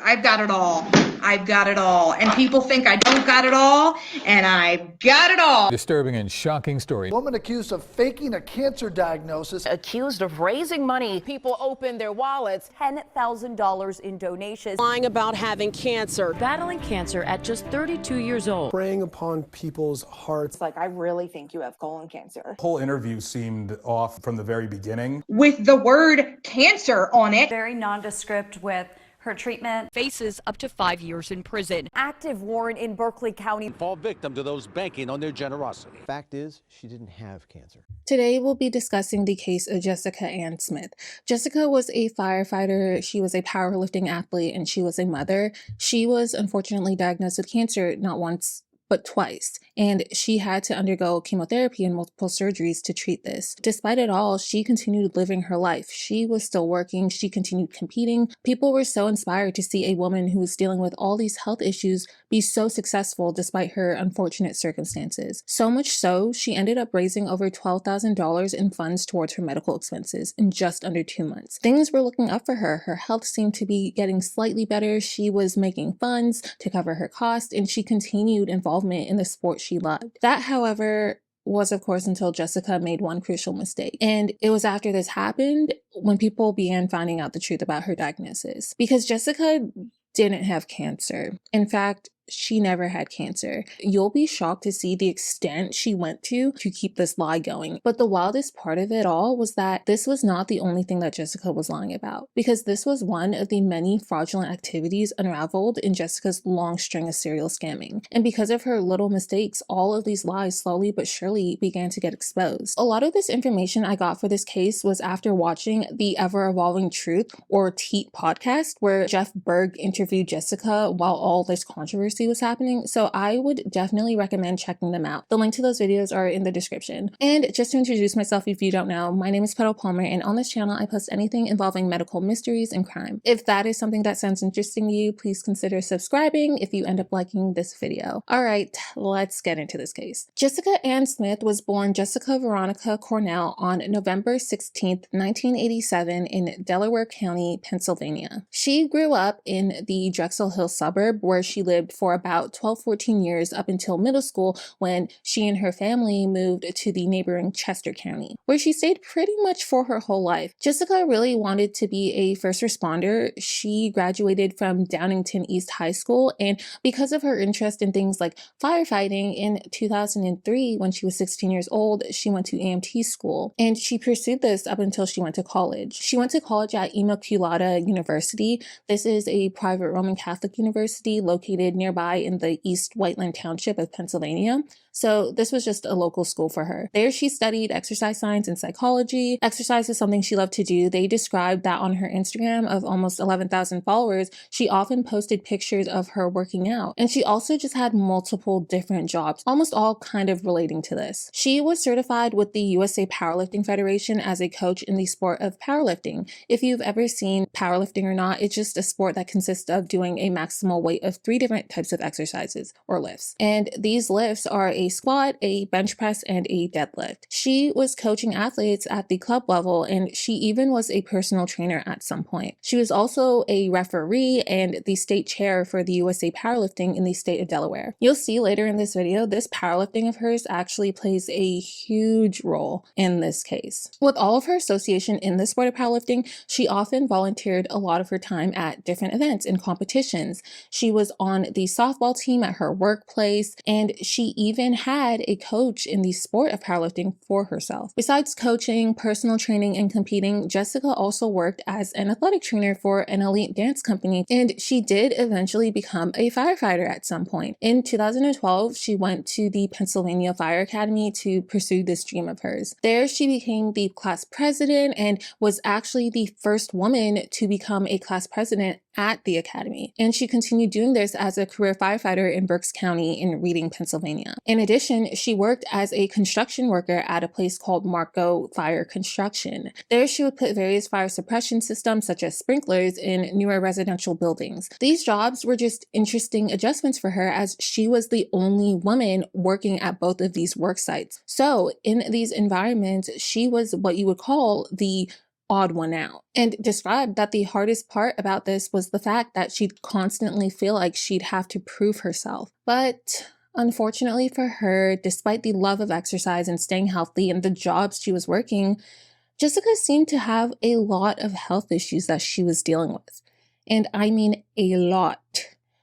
I've got it all. I've got it all. And people think I don't got it all, and I've got it all. Disturbing and shocking story. Woman accused of faking a cancer diagnosis. Accused of raising money. People opened their wallets. $10,000 in donations. Lying about having cancer. Battling cancer at just 32 years old. Preying upon people's hearts. It's like, I really think you have colon cancer. The whole interview seemed off from the very beginning. With the word cancer on it. Very nondescript with her treatment. Faces up to 5 years in prison. Active warrant in Berkeley County. Fall victim to those banking on their generosity. Fact is, she didn't have cancer. Today, we'll be discussing the case of Jessica Ann Smith. Jessica was a firefighter, she was a powerlifting athlete, and she was a mother. She was unfortunately diagnosed with cancer not once, but twice, and she had to undergo chemotherapy and multiple surgeries to treat this. Despite it all, she continued living her life. She was still working, she continued competing. People were so inspired to see a woman who was dealing with all these health issues be so successful despite her unfortunate circumstances. So much so, she ended up raising over $12,000 in funds towards her medical expenses in just under 2 months. Things were looking up for her. Her health seemed to be getting slightly better. She was making funds to cover her costs, and she continued involvement in the sport she loved. That, however, was of course until Jessica made one crucial mistake. And it was after this happened when people began finding out the truth about her diagnosis. Because Jessica didn't have cancer. In fact, she never had cancer. You'll be shocked to see the extent she went to keep this lie going. But the wildest part of it all was that this was not the only thing that Jessica was lying about, because this was one of the many fraudulent activities unraveled in Jessica's long string of serial scamming. And because of her little mistakes, all of these lies slowly but surely began to get exposed. A lot of this information I got for this case was after watching the Ever Evolving Truth, or TEET podcast, where Jeff Berg interviewed Jessica while all this controversy was happening, so I would definitely recommend checking them out. The link to those videos are in the description. And just to introduce myself, if you don't know, my name is Petal Palmer, and on this channel I post anything involving medical mysteries and crime. If that is something that sounds interesting to you, please consider subscribing if you end up liking this video. Alright, let's get into this case. Jessica Ann Smith was born Jessica Veronica Cornell on November 16th, 1987 in Delaware County, Pennsylvania. She grew up in the Drexel Hill suburb, where she lived for about 12-14 years up until middle school, when she and her family moved to the neighboring Chester County, where she stayed pretty much for her whole life. Jessica really wanted to be a first responder. She graduated from Downingtown East High School, and because of her interest in things like firefighting, in 2003, when she was 16 years old, she went to AMT school, and she pursued this up until she went to college. She went to college at Immaculata University. This is a private Roman Catholic university located nearby in the East Whiteland Township of Pennsylvania. So this was just a local school for her. There she studied exercise science and psychology. Exercise is something she loved to do. They described that on her Instagram of almost 11,000 followers, she often posted pictures of her working out. And she also just had multiple different jobs, almost all kind of relating to this. She was certified with the USA Powerlifting Federation as a coach in the sport of powerlifting. If you've ever seen powerlifting or not, it's just a sport that consists of doing a maximal weight of 3 different types of exercises or lifts. And these lifts are a squat, a bench press, and a deadlift. She was coaching athletes at the club level, and she even was a personal trainer at some point. She was also a referee and the state chair for the USA Powerlifting in the state of Delaware. You'll see later in this video, this powerlifting of hers actually plays a huge role in this case. With all of her association in the sport of powerlifting, she often volunteered a lot of her time at different events and competitions. She was on the softball team at her workplace, and she even had a coach in the sport of powerlifting for herself. Besides coaching, personal training, and competing, Jessica also worked as an athletic trainer for an elite dance company, and she did eventually become a firefighter at some point. In 2012, she went to the Pennsylvania Fire Academy to pursue this dream of hers. There, she became the class president and was actually the first woman to become a class president at the academy. And she continued doing this as a career firefighter in Berks County in Reading, Pennsylvania. In addition, she worked as a construction worker at a place called Marco Fire Construction. There, she would put various fire suppression systems such as sprinklers in newer residential buildings. These jobs were just interesting adjustments for her, as she was the only woman working at both of these work sites. So in these environments, she was what you would call the odd one out, and described that the hardest part about this was the fact that she'd constantly feel like she'd have to prove herself. But unfortunately for her, despite the love of exercise and staying healthy and the jobs she was working, Jessica seemed to have a lot of health issues that she was dealing with. And I mean a lot.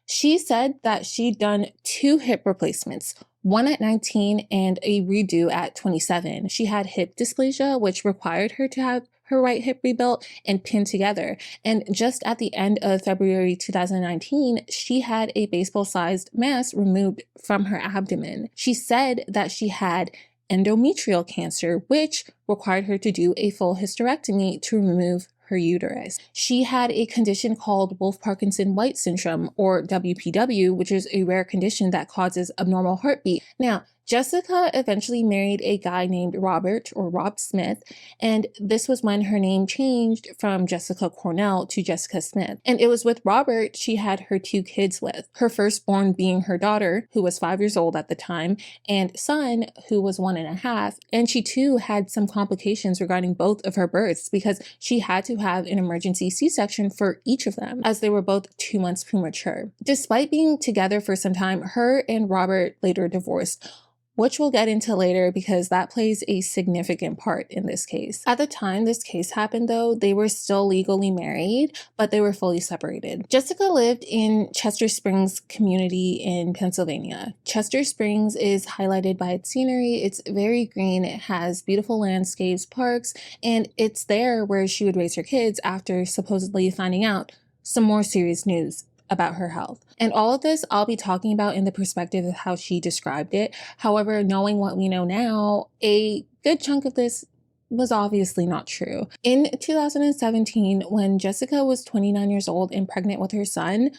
She said that she'd done 2 hip replacements, one at 19 and a redo at 27. She had hip dysplasia, which required her to have her right hip rebuilt and pinned together. And just at the end of February 2019, she had a baseball-sized mass removed from her abdomen. She said that she had endometrial cancer, which required her to do a full hysterectomy to remove her uterus. She had a condition called Wolff-Parkinson-White syndrome, or WPW, which is a rare condition that causes abnormal heartbeat. Now, Jessica eventually married a guy named Robert, or Rob Smith, and this was when her name changed from Jessica Cornell to Jessica Smith. And it was with Robert she had her 2 kids with, her firstborn being her daughter, who was 5 years old at the time, and son, who was 1.5, and she too had some complications regarding both of her births because she had to have an emergency C-section for each of them, as they were both 2 months premature. Despite being together for some time, her and Robert later divorced, which we'll get into later because that plays a significant part in this case. At the time this case happened though, they were still legally married, but they were fully separated. Jessica lived in Chester Springs community in Pennsylvania. Chester Springs is highlighted by its scenery. It's very green, it has beautiful landscapes, parks, and it's there where she would raise her kids after supposedly finding out some more serious news about her health. And all of this I'll be talking about in the perspective of how she described it. However, knowing what we know now, a good chunk of this was obviously not true. In 2017, when Jessica was 29 years old and pregnant with her son,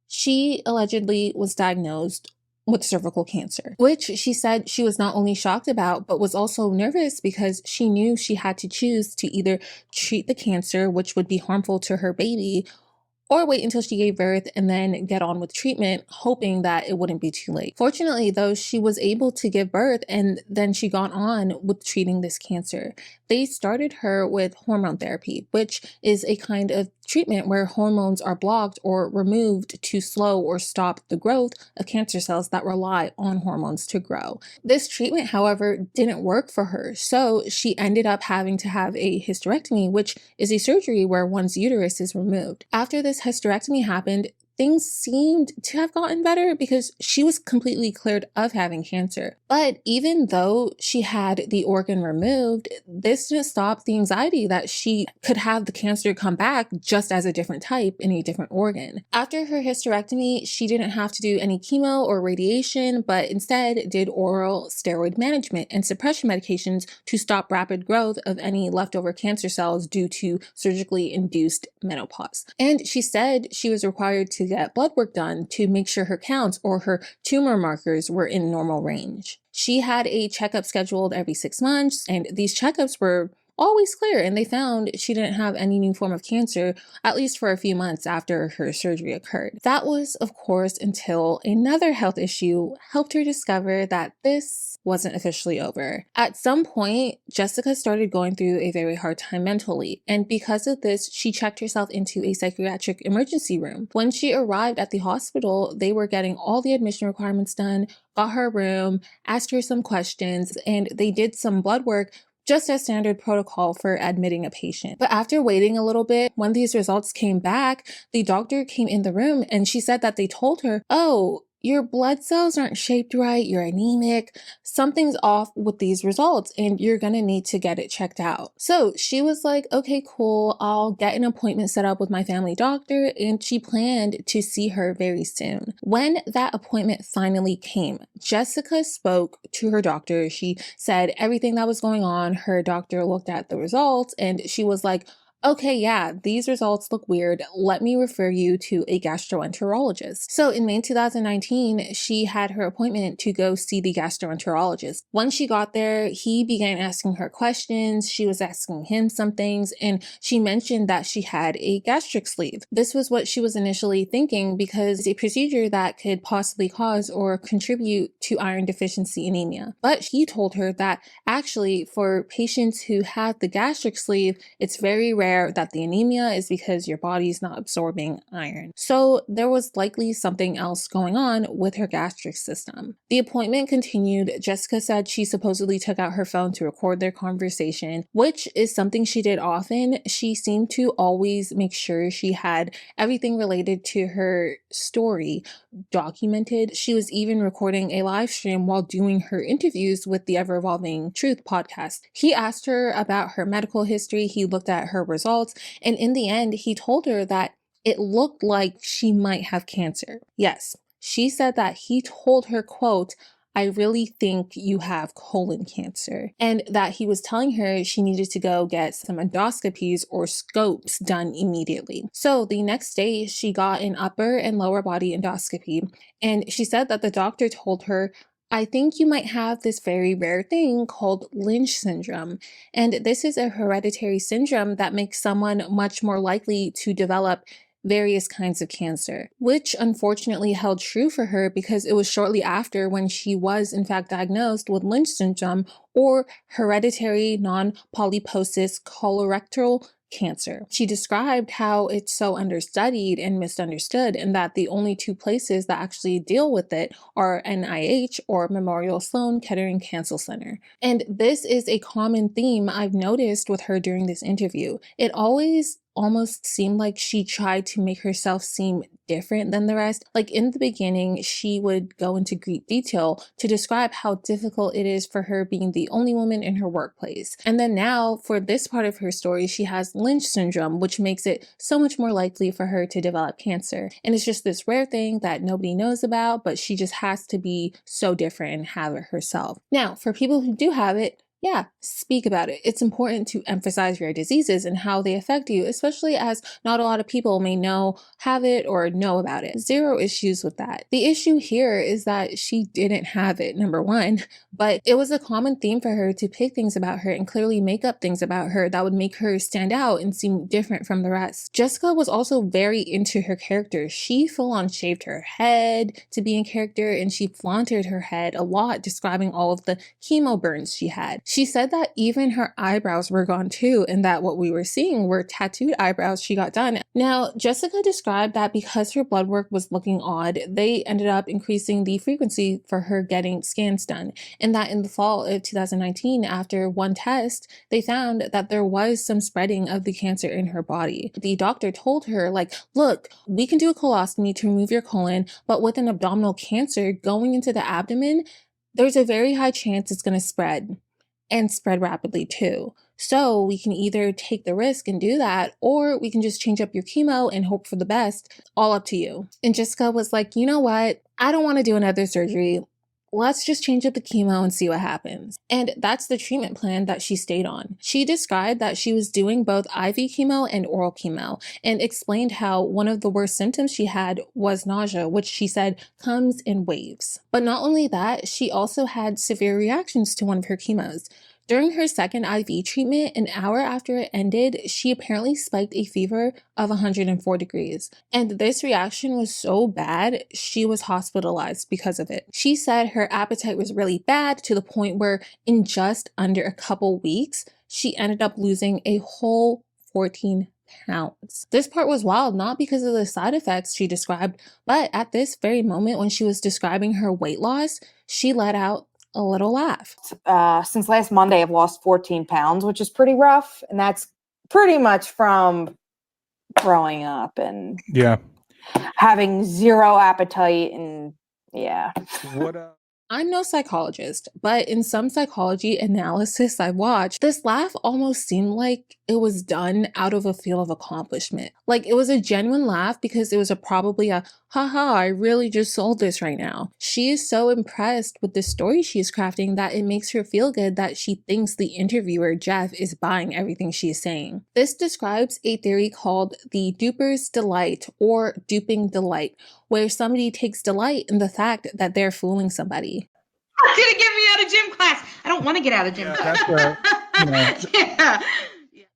she allegedly was diagnosed with cervical cancer, which she said she was not only shocked about, but was also nervous because she knew she had to choose to either treat the cancer, which would be harmful to her baby, or wait until she gave birth and then get on with treatment, hoping that it wouldn't be too late. Fortunately, though, she was able to give birth and then she got on with treating this cancer. They started her with hormone therapy, which is a kind of treatment where hormones are blocked or removed to slow or stop the growth of cancer cells that rely on hormones to grow. This treatment, however, didn't work for her, so she ended up having to have a hysterectomy, which is a surgery where one's uterus is removed. After this hysterectomy happened, things seemed to have gotten better because she was completely cleared of having cancer. But even though she had the organ removed, this didn't stop the anxiety that she could have the cancer come back just as a different type in a different organ. After her hysterectomy, she didn't have to do any chemo or radiation, but instead did oral steroid management and suppression medications to stop rapid growth of any leftover cancer cells due to surgically induced menopause. And she said she was required to get blood work done to make sure her counts or her tumor markers were in normal range. She had a checkup scheduled every 6 months, and these checkups were always clear, and they found she didn't have any new form of cancer, at least for a few months after her surgery occurred. That was, of course, until another health issue helped her discover that this wasn't officially over. At some point, Jessica started going through a very hard time mentally, and because of this, she checked herself into a psychiatric emergency room. When she arrived at the hospital, they were getting all the admission requirements done, got her room, asked her some questions, and they did some blood work just as standard protocol for admitting a patient. But after waiting a little bit, when these results came back, the doctor came in the room and she said that they told her, "Oh, your blood cells aren't shaped right, you're anemic, something's off with these results and you're gonna need to get it checked out." So she was like, okay, cool, I'll get an appointment set up with my family doctor, and she planned to see her very soon. When that appointment finally came, Jessica spoke to her doctor. She said everything that was going on. Her doctor looked at the results and she was like, Okay, yeah, these results look weird. Let me refer you to a gastroenterologist. So in May 2019, she had her appointment to go see the gastroenterologist. Once she got there, he began asking her questions. She was asking him some things, and she mentioned that she had a gastric sleeve. This was what she was initially thinking because it's a procedure that could possibly cause or contribute to iron deficiency anemia. But he told her that actually, for patients who have the gastric sleeve, it's very rare that the anemia is because your body's not absorbing iron. So there was likely something else going on with her gastric system. The appointment continued. Jessica said she supposedly took out her phone to record their conversation, which is something she did often. She seemed to always make sure she had everything related to her story documented. She was even recording a live stream while doing her interviews with the Ever Evolving Truth podcast. He asked her about her medical history. He looked at her results, and in the end, he told her that it looked like she might have cancer. Yes, she said that he told her, quote, "I really think you have colon cancer," and that he was telling her she needed to go get some endoscopies or scopes done immediately. So the next day, she got an upper and lower body endoscopy, and she said that the doctor told her, "I think you might have this very rare thing called Lynch syndrome. And this is a hereditary syndrome that makes someone much more likely to develop various kinds of cancer," which unfortunately held true for her because it was shortly after when she was in fact diagnosed with Lynch syndrome, or hereditary non-polyposis colorectal cancer. She described how it's so understudied and misunderstood, and that the only two places that actually deal with it are NIH or Memorial Sloan Kettering Cancer Center. And this is a common theme I've noticed with her during this interview. It always almost seemed like she tried to make herself seem different than the rest. Like in the beginning, she would go into great detail to describe how difficult it is for her being the only woman in her workplace. And then now, for this part of her story, she has Lynch syndrome, which makes it so much more likely for her to develop cancer. And it's just this rare thing that nobody knows about, but she just has to be so different and have it herself. Now, for people who do have it, yeah, speak about it. It's important to emphasize rare diseases and how they affect you, especially as not a lot of people may have it or know about it. Zero issues with that. The issue here is that she didn't have it, number one, but it was a common theme for her to pick things about her and clearly make up things about her that would make her stand out and seem different from the rest. Jessica was also very into her character. She full on shaved her head to be in character, and she flaunted her head a lot, describing all of the chemo burns she had. She said that even her eyebrows were gone too, and that what we were seeing were tattooed eyebrows she got done. Now, Jessica described that because her blood work was looking odd, they ended up increasing the frequency for her getting scans done, and that in the fall of 2019, after one test, they found that there was some spreading of the cancer in her body. The doctor told her, like, "Look, we can do a colostomy to remove your colon, but with an abdominal cancer going into the abdomen, there's a very high chance it's going to spread, and spread rapidly too. So we can either take the risk and do that, or we can just change up your chemo and hope for the best. All up to you." And Jessica was like, "You know what? I don't want to do another surgery. Let's just change up the chemo and see what happens." And that's the treatment plan that she stayed on. She described that she was doing both IV chemo and oral chemo, and explained how one of the worst symptoms she had was nausea, which she said comes in waves. But not only that, she also had severe reactions to one of her chemos. During her second IV treatment, an hour after it ended, she apparently spiked a fever of 104 degrees. And this reaction was so bad, she was hospitalized because of it. She said her appetite was really bad to the point where in just under a couple weeks, she ended up losing a whole 14 pounds. This part was wild, not because of the side effects she described, but at this very moment when she was describing her weight loss, she let out a little laugh. Since last Monday, I've lost 14 pounds, which is pretty rough. And that's pretty much from growing up and Yeah. having zero appetite. And yeah. What I'm no psychologist, but in some psychology analysis I watched, this laugh almost seemed like it was done out of a feel of accomplishment. Like it was a genuine laugh because it was probably a, haha, I really just sold this right now. She is so impressed with the story she's crafting that it makes her feel good that she thinks the interviewer, Jeff, is buying everything she's saying. This describes a theory called the duper's delight or duping delight, where somebody takes delight in the fact that they're fooling somebody. Didn't get me out of gym class. I don't want to get out of gym class. That's Yeah.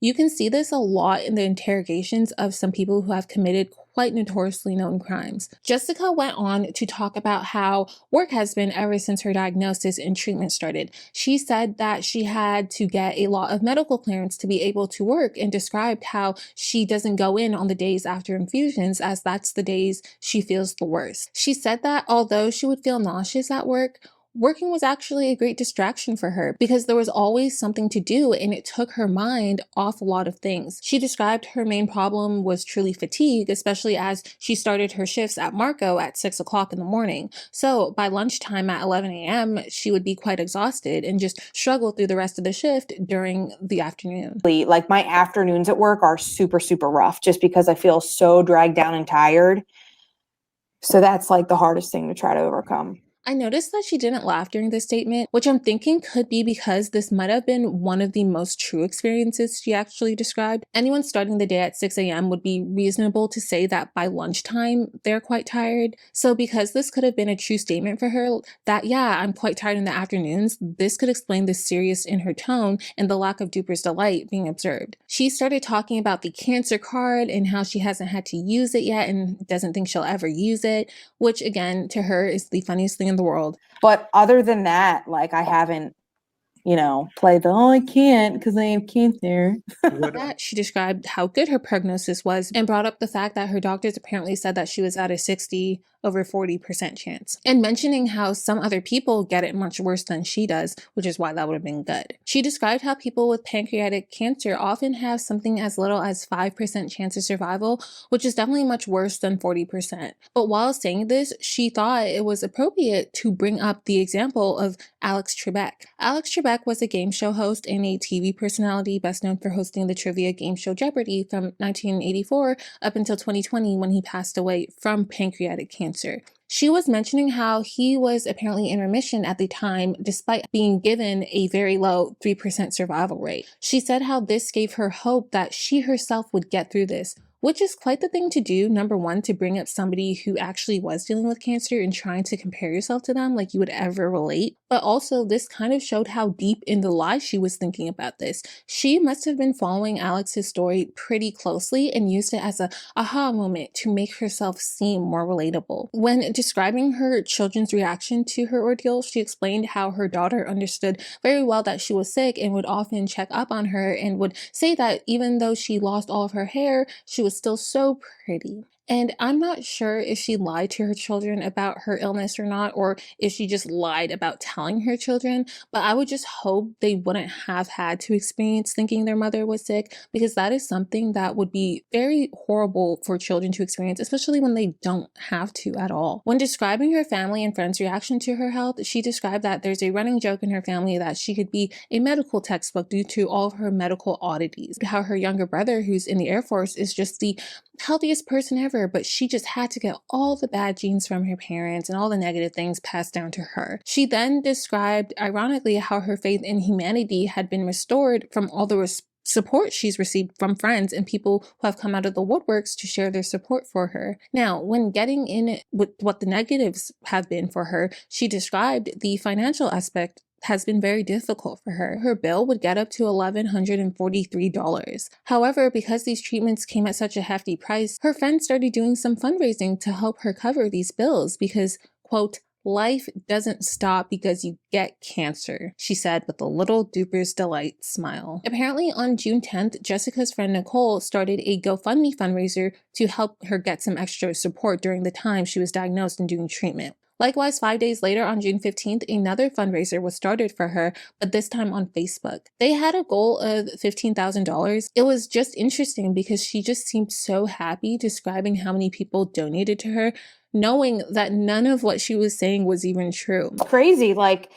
You can see this a lot in the interrogations of some people who have committed quite notoriously known crimes. Jessica went on to talk about how work has been ever since her diagnosis and treatment started. She said that she had to get a lot of medical clearance to be able to work and described how she doesn't go in on the days after infusions as that's the days she feels the worst. She said that although she would feel nauseous at work, working was actually a great distraction for her because there was always something to do and it took her mind off a lot of things. She described her main problem was truly fatigue, especially as she started her shifts at Marco at 6 o'clock in the morning. So by lunchtime at 11 a.m., she would be quite exhausted and just struggle through the rest of the shift during the afternoon. Like my afternoons at work are super, super rough just because I feel so dragged down and tired. So that's like the hardest thing to try to overcome. I noticed that she didn't laugh during this statement, which I'm thinking could be because this might have been one of the most true experiences she actually described. Anyone starting the day at 6 a.m. would be reasonable to say that by lunchtime, they're quite tired. So because this could have been a true statement for her, that yeah, I'm quite tired in the afternoons, this could explain the serious in her tone and the lack of duper's delight being observed. She started talking about the cancer card and how she hasn't had to use it yet and doesn't think she'll ever use it, which again, to her is the funniest thing in the world. But other than that, like I haven't, played the, oh, I can't because I have cancer. She described how good her prognosis was and brought up the fact that her doctors apparently said that she was at a 60 over 40% chance. And mentioning how some other people get it much worse than she does, which is why that would have been good. She described how people with pancreatic cancer often have something as little as 5% chance of survival, which is definitely much worse than 40%. But while saying this, she thought it was appropriate to bring up the example of Alex Trebek. Alex Trebek was a game show host and a TV personality best known for hosting the trivia game show Jeopardy from 1984 up until 2020 when he passed away from pancreatic cancer. She was mentioning how he was apparently in remission at the time despite being given a very low 3% survival rate. She said how this gave her hope that she herself would get through this, which is quite the thing to do. Number one, to bring up somebody who actually was dealing with cancer and trying to compare yourself to them like you would ever relate. But also this kind of showed how deep in the lie she was thinking about this. She must have been following Alex's story pretty closely and used it as a aha moment to make herself seem more relatable. When describing her children's reaction to her ordeal, she explained how her daughter understood very well that she was sick and would often check up on her and would say that even though she lost all of her hair, she was still so pretty. And I'm not sure if she lied to her children about her illness or not, or if she just lied about telling her children, but I would just hope they wouldn't have had to experience thinking their mother was sick, because that is something that would be very horrible for children to experience, especially when they don't have to at all. When describing her family and friends' reaction to her health, she described that there's a running joke in her family that she could be a medical textbook due to all of her medical oddities. How her younger brother, who's in the Air Force, is just the healthiest person ever, but she just had to get all the bad genes from her parents and all the negative things passed down to her. She then described, ironically, how her faith in humanity had been restored from all the support she's received from friends and people who have come out of the woodworks to share their support for her. Now, when getting in with what the negatives have been for her, she described the financial aspect has been very difficult for her. Her bill would get up to $1,143. However, because these treatments came at such a hefty price, her friends started doing some fundraising to help her cover these bills because, quote, life doesn't stop because you get cancer, she said with a little duper's delight smile. Apparently on June 10th, Jessica's friend Nicole started a GoFundMe fundraiser to help her get some extra support during the time she was diagnosed and doing treatment. Likewise, 5 days later on June 15th, another fundraiser was started for her, but this time on Facebook. They had a goal of $15,000. It was just interesting because she just seemed so happy describing how many people donated to her, knowing that none of what she was saying was even true. Crazy. Like,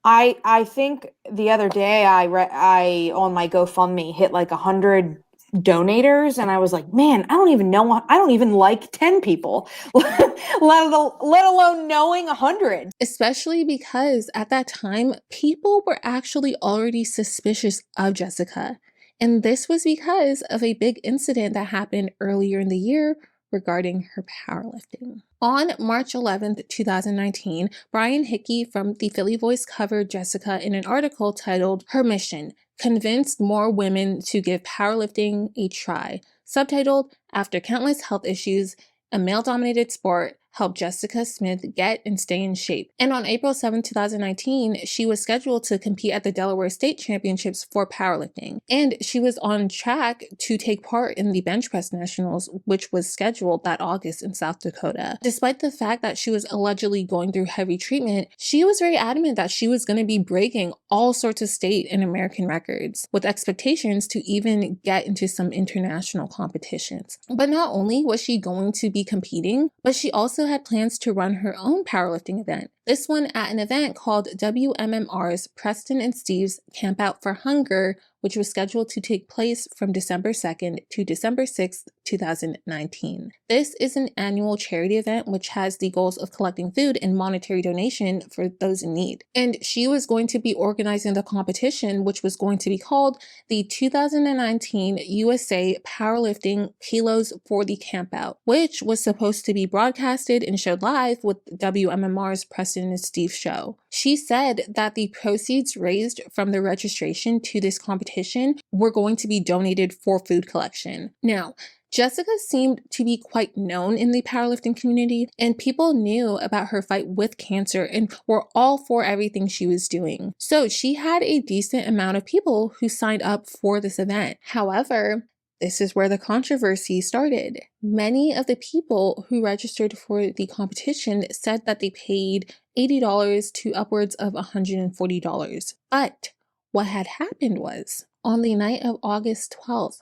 I think the other day I on my GoFundMe hit like 100 donators, and I was like, man, I don't even like 10 people, let alone knowing 100. Especially because at that time, people were actually already suspicious of Jessica. And this was because of a big incident that happened earlier in the year regarding her powerlifting. On March 11th, 2019, Brian Hickey from the Philly Voice covered Jessica in an article titled "Her Mission: Convinced More Women to Give Powerlifting a Try." Subtitled, "After Countless Health Issues, a Male-Dominated Sport Helped Jessica Smith Get and Stay in Shape." And on April 7, 2019, she was scheduled to compete at the Delaware State Championships for powerlifting. And she was on track to take part in the Bench Press Nationals, which was scheduled that August in South Dakota. Despite the fact that she was allegedly going through heavy treatment, she was very adamant that she was going to be breaking all sorts of state and American records, with expectations to even get into some international competitions. But not only was she going to be competing, but she also had plans to run her own powerlifting event. This one at an event called WMMR's Preston and Steve's Campout for Hunger, which was scheduled to take place from December 2nd to December 6th, 2019. This is an annual charity event which has the goals of collecting food and monetary donation for those in need. And she was going to be organizing the competition, which was going to be called the 2019 USA Powerlifting Kilos for the Campout, which was supposed to be broadcasted and showed live with WMMR's Preston and Steve show. She said that the proceeds raised from the registration to this competition were going to be donated for food collection. Now, Jessica seemed to be quite known in the powerlifting community, and people knew about her fight with cancer and were all for everything she was doing. So she had a decent amount of people who signed up for this event. However, this is where the controversy started. Many of the people who registered for the competition said that they paid $80 to upwards of $140. But what had happened was, on the night of August 12th,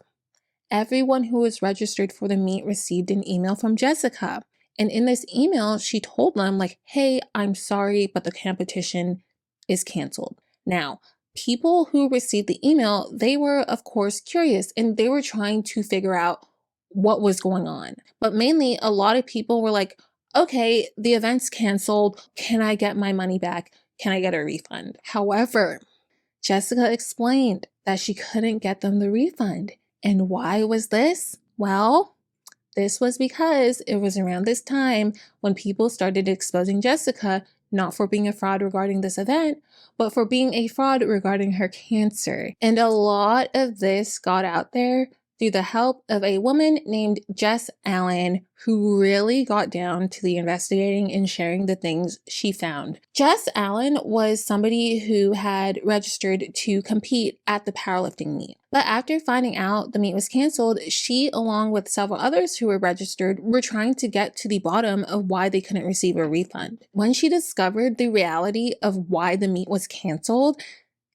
everyone who was registered for the meet received an email from Jessica. And in this email, she told them, like, hey, I'm sorry, but the competition is canceled. Now, people who received the email, they were, of course, curious, and they were trying to figure out what was going on. But mainly, a lot of people were like, okay, the event's canceled. Can I get my money back? Can I get a refund? However, Jessica explained that she couldn't get them the refund. And why was this? Well, this was because it was around this time when people started exposing Jessica, not for being a fraud regarding this event, but for being a fraud regarding her cancer. And a lot of this got out there through the help of a woman named Jess Allen, who really got down to the investigating and sharing the things she found. Jess Allen was somebody who had registered to compete at the powerlifting meet. But after finding out the meet was canceled, she, along with several others who were registered, were trying to get to the bottom of why they couldn't receive a refund. When she discovered the reality of why the meet was canceled,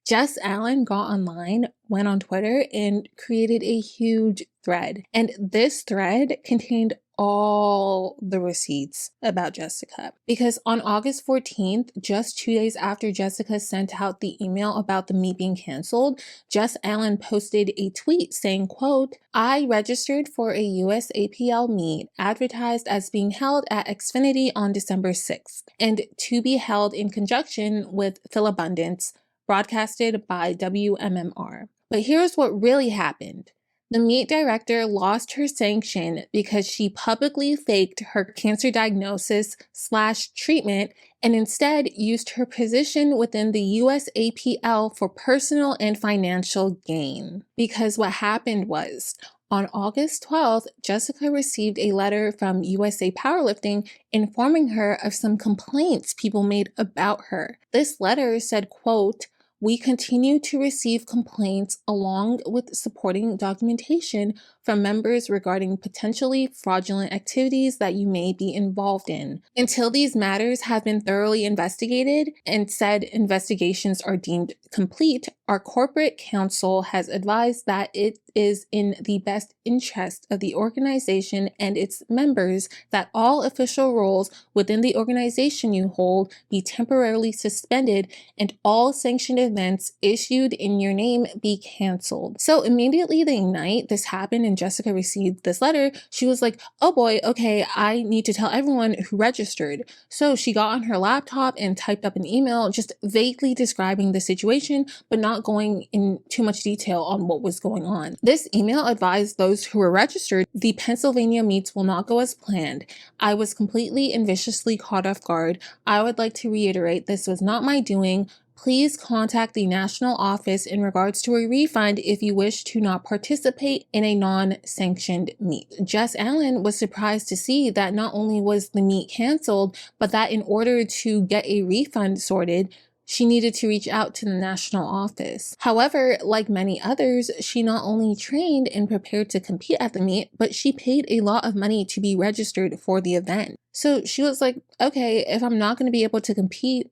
Jess Allen got online, went on Twitter, and created a huge thread. And this thread contained all the receipts about Jessica. Because on August 14th, just 2 days after Jessica sent out the email about the meet being canceled, Jess Allen posted a tweet saying, quote, "I registered for a USAPL meet advertised as being held at Xfinity on December 6th, and to be held in conjunction with Phil Abundance, broadcasted by WMMR. But here's what really happened. The meet director lost her sanction because she publicly faked her cancer diagnosis/treatment and instead used her position within the USAPL for personal and financial gain." Because what happened was, on August 12th, Jessica received a letter from USA Powerlifting informing her of some complaints people made about her. This letter said, quote, "We continue to receive complaints along with supporting documentation from members regarding potentially fraudulent activities that you may be involved in. Until these matters have been thoroughly investigated and said investigations are deemed complete, our corporate counsel has advised that it is in the best interest of the organization and its members that all official roles within the organization you hold be temporarily suspended and all sanctioned events issued in your name be canceled. So immediately the night this happened and Jessica received this letter, she was like, oh boy, okay, I need to tell everyone who registered. So she got on her laptop and typed up an email just vaguely describing the situation, but not going in too much detail on what was going on. This email advised those who were registered, the Pennsylvania meets will not go as planned. I was completely and viciously caught off guard. I would like to reiterate this was not my doing. Please contact the national office in regards to a refund if you wish to not participate in a non-sanctioned meet. Jess Allen was surprised to see that not only was the meet canceled, but that in order to get a refund sorted, she needed to reach out to the national office. However, like many others, she not only trained and prepared to compete at the meet, but she paid a lot of money to be registered for the event. So she was like, okay, if I'm not going to be able to compete,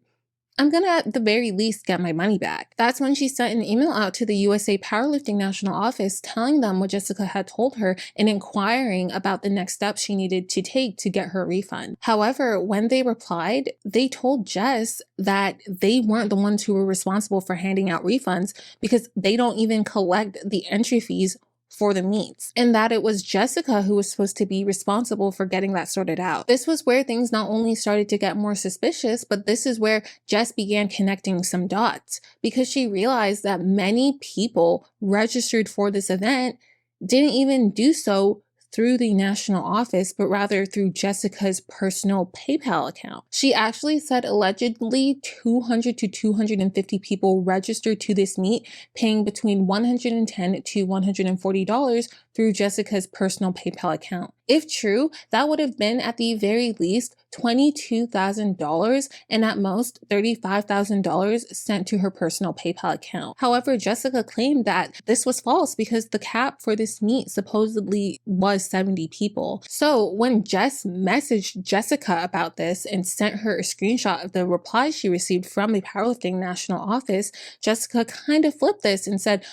I'm gonna at the very least get my money back. That's when she sent an email out to the USA Powerlifting National Office telling them what Jessica had told her and inquiring about the next steps she needed to take to get her refund. However, when they replied, they told Jess that they weren't the ones who were responsible for handing out refunds because they don't even collect the entry fees for the meets, and that it was Jessica who was supposed to be responsible for getting that sorted out. This was where things not only started to get more suspicious, but this is where Jess began connecting some dots because she realized that many people registered for this event didn't even do so through the national office, but rather through Jessica's personal PayPal account. She actually said allegedly 200 to 250 people registered to this meet, paying between $110 to $140 through Jessica's personal PayPal account. If true, that would have been at the very least $22,000 and at most $35,000 sent to her personal PayPal account. However, Jessica claimed that this was false because the cap for this meet supposedly was 70 people. So when Jess messaged Jessica about this and sent her a screenshot of the reply she received from the Powerlifting National Office, Jessica kind of flipped this and said,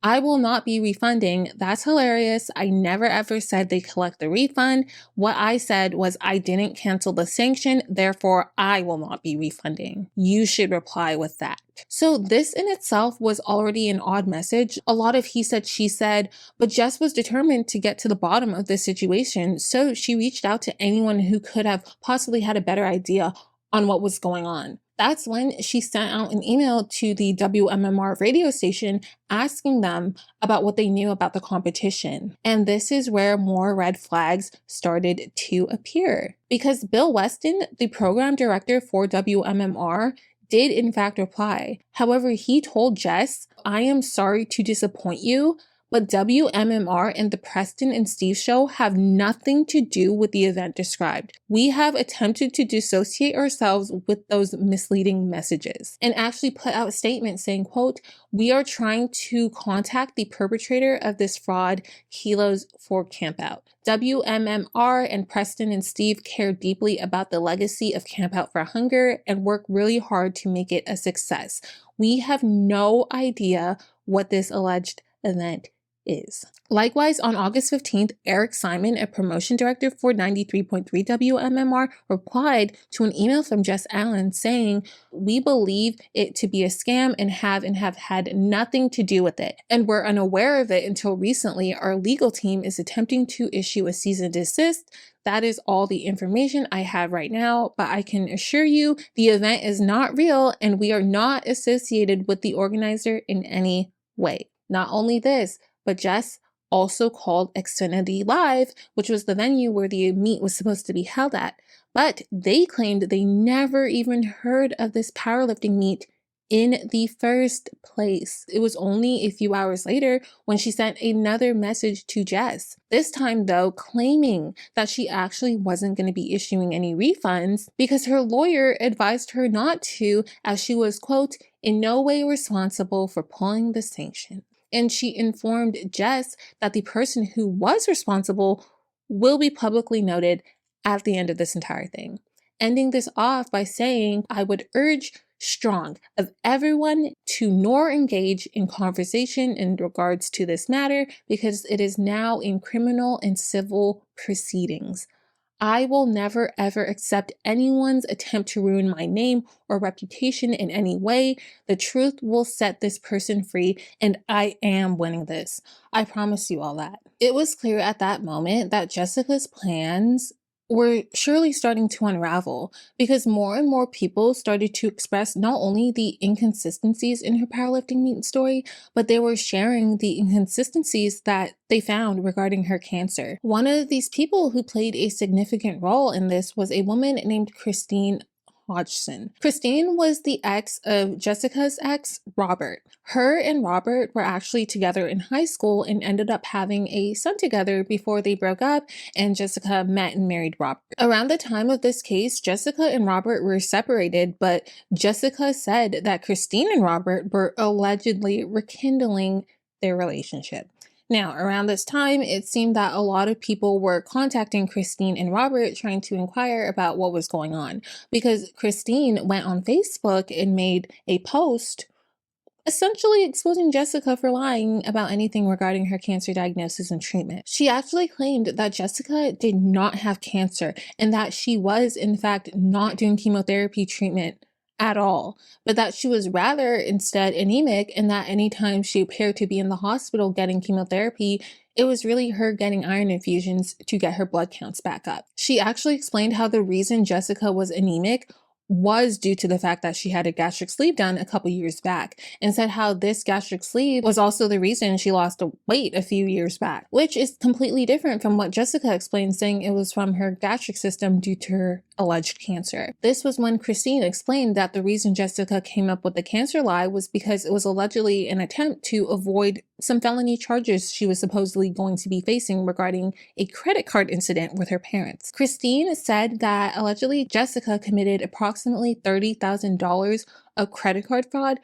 I will not be refunding. That's hilarious. I never ever said they collect the refund. What I said was I didn't cancel the sanction, therefore I will not be refunding. You should reply with that. So this in itself was already an odd message. A lot of he said, she said, but Jess was determined to get to the bottom of this situation. So she reached out to anyone who could have possibly had a better idea on what was going on. That's when she sent out an email to the WMMR radio station asking them about what they knew about the competition. And this is where more red flags started to appear. Because Bill Weston, the program director for WMMR, did in fact reply. However, he told Jess, I am sorry to disappoint you, but WMMR and the Preston and Steve show have nothing to do with the event described. We have attempted to dissociate ourselves with those misleading messages and actually put out a statement saying, quote, we are trying to contact the perpetrator of this fraud, Kilos for Campout. WMMR and Preston and Steve care deeply about the legacy of Campout for Hunger and work really hard to make it a success. We have no idea what this alleged event is. Likewise, on August 15th, Eric Simon, a promotion director for 93.3 WMMR, replied to an email from Jess Allen saying, we believe it to be a scam and have had nothing to do with it, and were unaware of it until recently. Our legal team is attempting to issue a cease and desist. That is all the information I have right now, but I can assure you the event is not real and we are not associated with the organizer in any way. Not only this, but Jess also called Xfinity Live, which was the venue where the meet was supposed to be held at. But they claimed they never even heard of this powerlifting meet in the first place. It was only a few hours later when she sent another message to Jess. This time though, claiming that she actually wasn't going to be issuing any refunds because her lawyer advised her not to, as she was, quote, in no way responsible for pulling the sanction. and she informed Jess that the person who was responsible will be publicly noted at the end of this entire thing. Ending this off by saying, I would urge strong of everyone to nor engage in conversation in regards to this matter because it is now in criminal and civil proceedings. I will never ever accept anyone's attempt to ruin my name or reputation in any way. The truth will set this person free, and I am winning this. I promise you all that. It was clear at that moment that Jessica's plans were surely starting to unravel because more and more people started to express not only the inconsistencies in her powerlifting meet story, but they were sharing the inconsistencies that they found regarding her cancer. One of these people who played a significant role in this was a woman named Christine Hodgson. Christine was the ex of Jessica's ex, Robert. Her and Robert were actually together in high school and ended up having a son together before they broke up, and Jessica met and married Robert. Around the time of this case, Jessica and Robert were separated, but Jessica said that Christine and Robert were allegedly rekindling their relationship. Now, around this time, it seemed that a lot of people were contacting Christine and Robert trying to inquire about what was going on because Christine went on Facebook and made a post essentially exposing Jessica for lying about anything regarding her cancer diagnosis and treatment. She actually claimed that Jessica did not have cancer and that she was, in fact, not doing chemotherapy treatment at all, but that she was rather instead anemic and that anytime she appeared to be in the hospital getting chemotherapy, it was really her getting iron infusions to get her blood counts back up. She actually explained how the reason Jessica was anemic was due to the fact that she had a gastric sleeve done a couple years back, and said how this gastric sleeve was also the reason she lost weight a few years back, which is completely different from what Jessica explained, saying it was from her gastric system due to her alleged cancer. This was when Christine explained that the reason Jessica came up with the cancer lie was because it was allegedly an attempt to avoid some felony charges she was supposedly going to be facing regarding a credit card incident with her parents. Christine said that allegedly Jessica committed approximately $30,000 of credit card fraud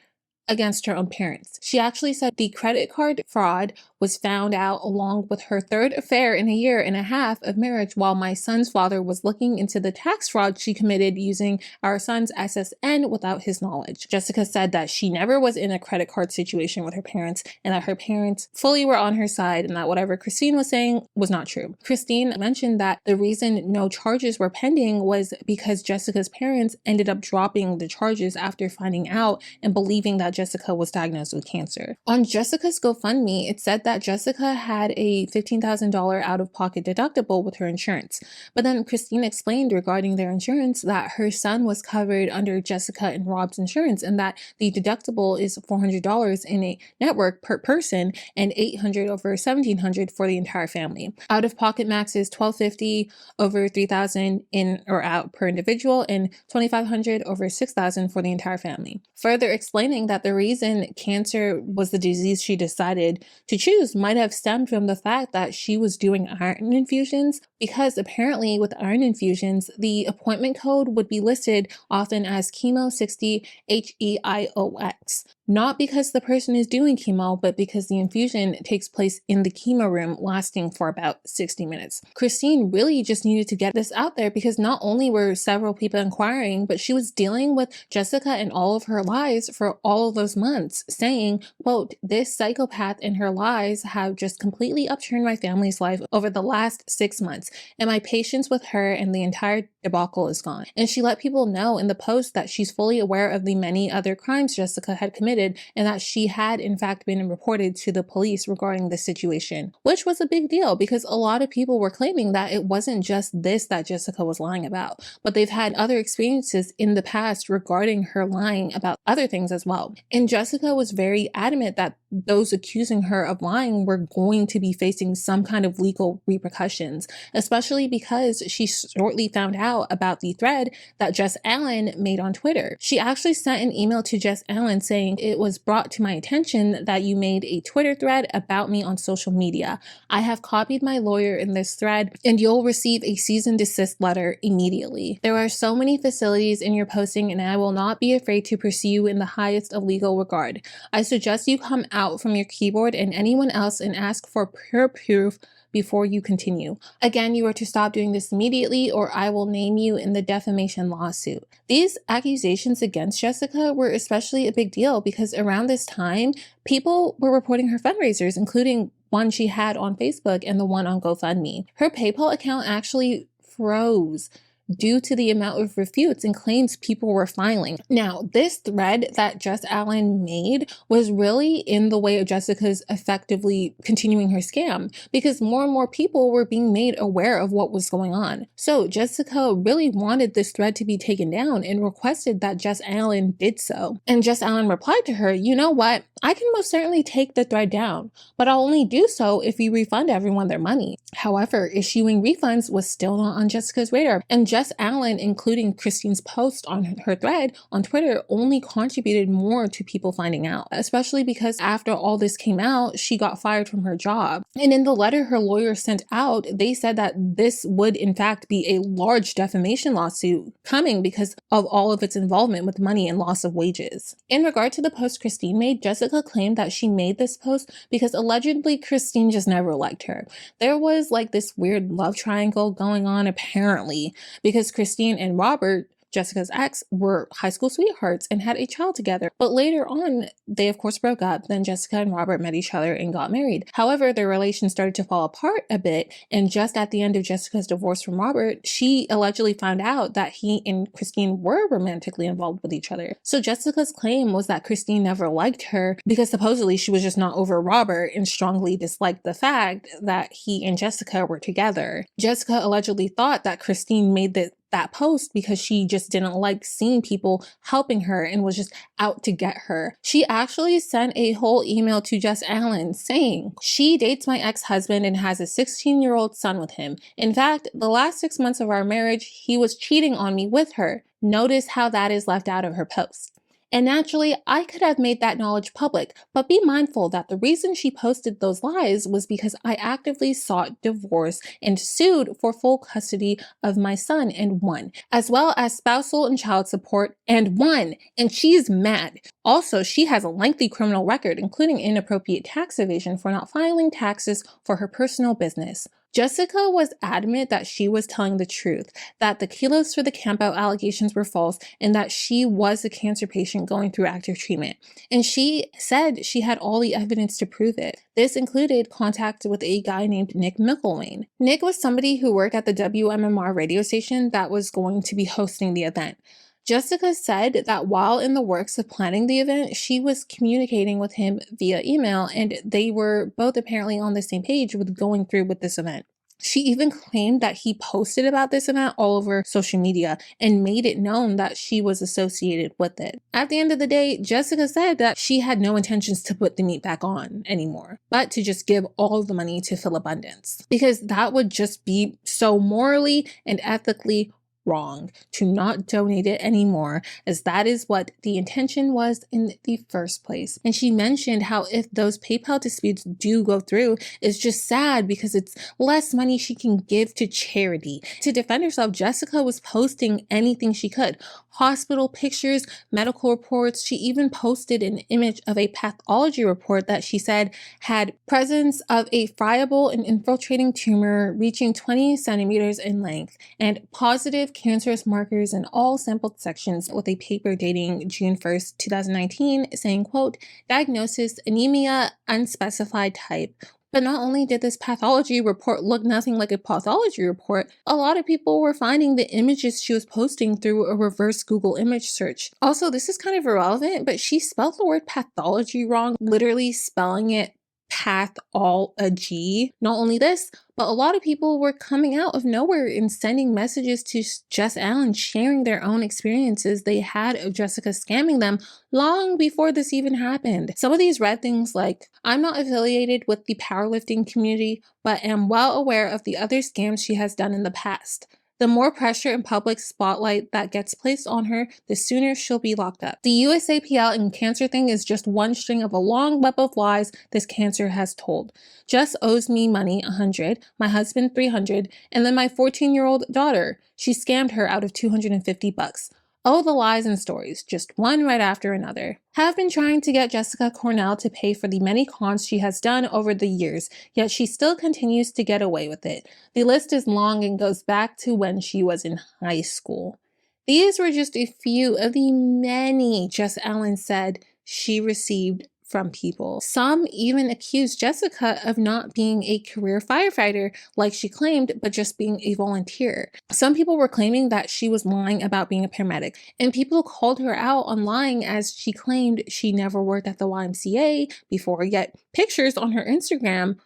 against her own parents. She actually said the credit card fraud was found out along with her third affair in a year and a half of marriage while my son's father was looking into the tax fraud she committed using our son's SSN without his knowledge. Jessica said that she never was in a credit card situation with her parents and that her parents fully were on her side and that whatever Christine was saying was not true. Christine mentioned that the reason no charges were pending was because Jessica's parents ended up dropping the charges after finding out and believing that Jessica was diagnosed with cancer. On Jessica's GoFundMe, it said that Jessica had a $15,000 out-of-pocket deductible with her insurance. But then Christine explained regarding their insurance that her son was covered under Jessica and Rob's insurance and that the deductible is $400 in a network per person and $800 over $1,700 for the entire family. Out-of-pocket max is $1,250 over $3,000 in or out per individual and $2,500 over $6,000 for the entire family. Further explaining that the reason cancer was the disease she decided to choose might have stemmed from the fact that she was doing iron infusions, because apparently with iron infusions, the appointment code would be listed often as chemo 60 HEIOX. Not because the person is doing chemo, but because the infusion takes place in the chemo room lasting for about 60 minutes. Christine really just needed to get this out there because not only were several people inquiring, but she was dealing with Jessica and all of her lies for all of those months, saying, quote, "This psychopath and her lies have just completely upturned my family's life over the last 6 months, and my patience with her and the entire debacle is gone." And she let people know in the post that she's fully aware of the many other crimes Jessica had committed and that she had in fact been reported to the police regarding this situation, which was a big deal because a lot of people were claiming that it wasn't just this that Jessica was lying about, but they've had other experiences in the past regarding her lying about other things as well. And Jessica was very adamant that those accusing her of lying were going to be facing some kind of legal repercussions, especially because she shortly found out about the thread that Jess Allen made on Twitter. She actually sent an email to Jess Allen saying, it was brought to my attention that you made a Twitter thread about me on social media. I have copied my lawyer in this thread, and you'll receive a cease and desist letter immediately. There are so many facilities in your posting, and I will not be afraid to pursue you in the highest of legal regard. I suggest you come out from your keyboard and anyone else and ask for pure proof before you continue. Again, you are to stop doing this immediately or I will name you in the defamation lawsuit. These accusations against Jessica were especially a big deal because around this time, people were reporting her fundraisers, including one she had on Facebook and the one on GoFundMe. Her PayPal account actually froze due to the amount of refutes and claims people were filing. Now, this thread that Jess Allen made was really in the way of Jessica's effectively continuing her scam because more and more people were being made aware of what was going on. So Jessica really wanted this thread to be taken down and requested that Jess Allen did so. And Jess Allen replied to her, "You know what? I can most certainly take the thread down, but I'll only do so if you refund everyone their money." However, issuing refunds was still not on Jessica's radar, and Jess Allen, including Christine's post on her thread on Twitter, only contributed more to people finding out, especially because after all this came out, she got fired from her job. And in the letter her lawyer sent out, they said that this would in fact be a large defamation lawsuit coming because of all of its involvement with money and loss of wages. In regard to the post Christine made, Jessica claimed that she made this post because allegedly Christine just never liked her. There was like this weird love triangle going on apparently because Christine and Robert, Jessica's ex, were high school sweethearts and had a child together. But later on, they of course broke up. Then Jessica and Robert met each other and got married. However, their relation started to fall apart a bit. And just at the end of Jessica's divorce from Robert, she allegedly found out that he and Christine were romantically involved with each other. So Jessica's claim was that Christine never liked her because supposedly she was just not over Robert and strongly disliked the fact that he and Jessica were together. Jessica allegedly thought that Christine made that post because she just didn't like seeing people helping her and was just out to get her. She actually sent a whole email to Jess Allen saying, "She dates my ex-husband and has a 16-year-old son with him. In fact, the last 6 months of our marriage, he was cheating on me with her. Notice how that is left out of her post." And naturally, I could have made that knowledge public, but be mindful that the reason she posted those lies was because I actively sought divorce and sued for full custody of my son and won, as well as spousal and child support and won, and she's mad. Also, she has a lengthy criminal record, including inappropriate tax evasion for not filing taxes for her personal business. Jessica was adamant that she was telling the truth, that the kilos for the Campout allegations were false, and that she was a cancer patient going through active treatment. And she said she had all the evidence to prove it. This included contact with a guy named Nick McElwain. Nick was somebody who worked at the WMMR radio station that was going to be hosting the event. Jessica said that while in the works of planning the event, she was communicating with him via email, and they were both apparently on the same page with going through with this event. She even claimed that he posted about this event all over social media and made it known that she was associated with it. At the end of the day, Jessica said that she had no intentions to put the meat back on anymore, but to just give all the money to Phil Abundance, because that would just be so morally and ethically wrong to not donate it anymore, as that is what the intention was in the first place. And she mentioned how if those PayPal disputes do go through, it's just sad because it's less money she can give to charity. To defend herself, Jessica was posting anything she could. Hospital pictures, medical reports. She even posted an image of a pathology report that she said had presence of a friable and infiltrating tumor reaching 20 centimeters in length and positive cancerous markers in all sampled sections, with a paper dating June 1st, 2019 saying, quote, "Diagnosis, anemia, unspecified type." But not only did this pathology report look nothing like a pathology report, a lot of people were finding the images she was posting through a reverse Google image search. Also, this is kind of irrelevant, but she spelled the word pathology wrong, literally spelling it pathology. Not only this, but a lot of people were coming out of nowhere and sending messages to Jess Allen, sharing their own experiences they had of Jessica scamming them long before this even happened. Some of these read things like, "I'm not affiliated with the powerlifting community, but am well aware of the other scams she has done in the past. The more pressure and public spotlight that gets placed on her, the sooner she'll be locked up. The USAPL and cancer thing is just one string of a long web of lies this cancer has told. Jess owes me money, $100, my husband $300, and then my 14-year-old daughter. She scammed her out of $250. Oh, the lies and stories, just one right after another. Have been trying to get Jessica Cornell to pay for the many cons she has done over the years, yet she still continues to get away with it. The list is long and goes back to when she was in high school. These were just a few of the many Jess Allen said she received from people. Some even accused Jessica of not being a career firefighter like she claimed, but just being a volunteer. Some people were claiming that she was lying about being a paramedic, and people called her out on lying as she claimed she never worked at the YMCA before, yet pictures on her Instagram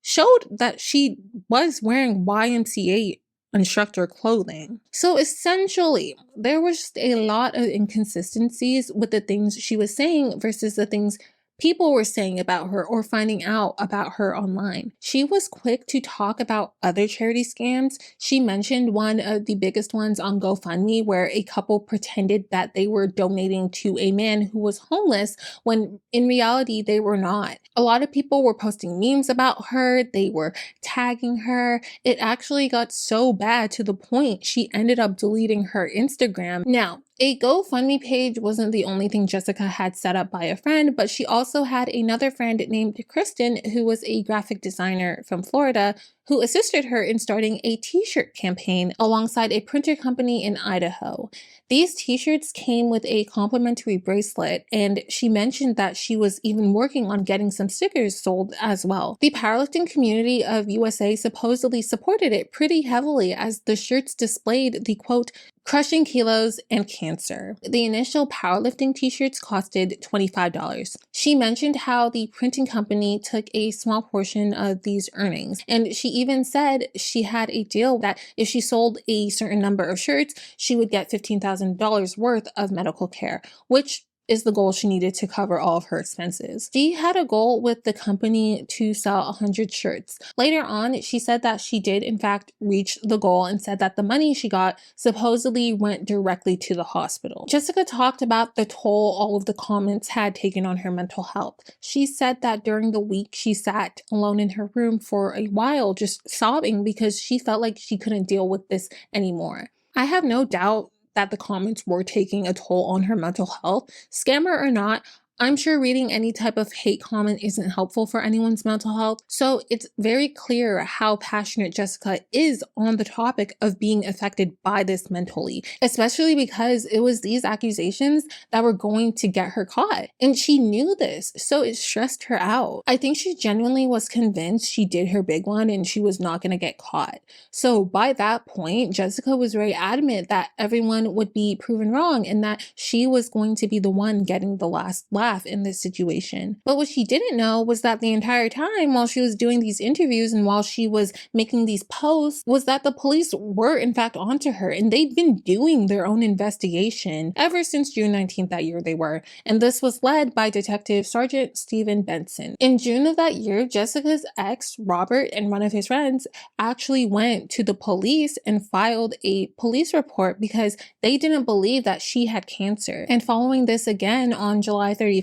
showed that she was wearing YMCA instructor clothing. So essentially, there was just a lot of inconsistencies with the things she was saying versus the things people were saying about her or finding out about her online. She was quick to talk about other charity scams. She mentioned one of the biggest ones on GoFundMe where a couple pretended that they were donating to a man who was homeless when in reality they were not. A lot of people were posting memes about her. They were tagging her. It actually got so bad to the point she ended up deleting her Instagram. Now, a GoFundMe page wasn't the only thing Jessica had set up by a friend, but she also had another friend named Kristen, who was a graphic designer from Florida, who assisted her in starting a t-shirt campaign alongside a printer company in Idaho. These t-shirts came with a complimentary bracelet, and she mentioned that she was even working on getting some stickers sold as well. The powerlifting community of USA supposedly supported it pretty heavily as the shirts displayed the quote, crushing kilos and cancer. The initial powerlifting t-shirts costed $25. She mentioned how the printing company took a small portion of these earnings, and she even said she had a deal that if she sold a certain number of shirts, she would get $15,000 worth of medical care, which is the goal she needed to cover all of her expenses. She had a goal with the company to sell 100 shirts. Later on, she said that she did in fact reach the goal and said that the money she got supposedly went directly to the hospital. Jessica talked about the toll all of the comments had taken on her mental health. She said that during the week she sat alone in her room for a while just sobbing because she felt like she couldn't deal with this anymore. I have no doubt that the comments were taking a toll on her mental health. Scammer or not, I'm sure reading any type of hate comment isn't helpful for anyone's mental health, so it's very clear how passionate Jessica is on the topic of being affected by this mentally, especially because it was these accusations that were going to get her caught, and she knew this, so it stressed her out. I think she genuinely was convinced she did her big one and she was not going to get caught. So by that point, Jessica was very adamant that everyone would be proven wrong and that she was going to be the one getting the last laugh in this situation. But what she didn't know was that the entire time while she was doing these interviews and while she was making these posts was that the police were in fact onto her, and they'd been doing their own investigation ever since June 19th that year they were, and this was led by Detective Sergeant Stephen Benson. In June of that year, Jessica's ex, Robert, and one of his friends actually went to the police and filed a police report because they didn't believe that she had cancer. And following this again on July 31st,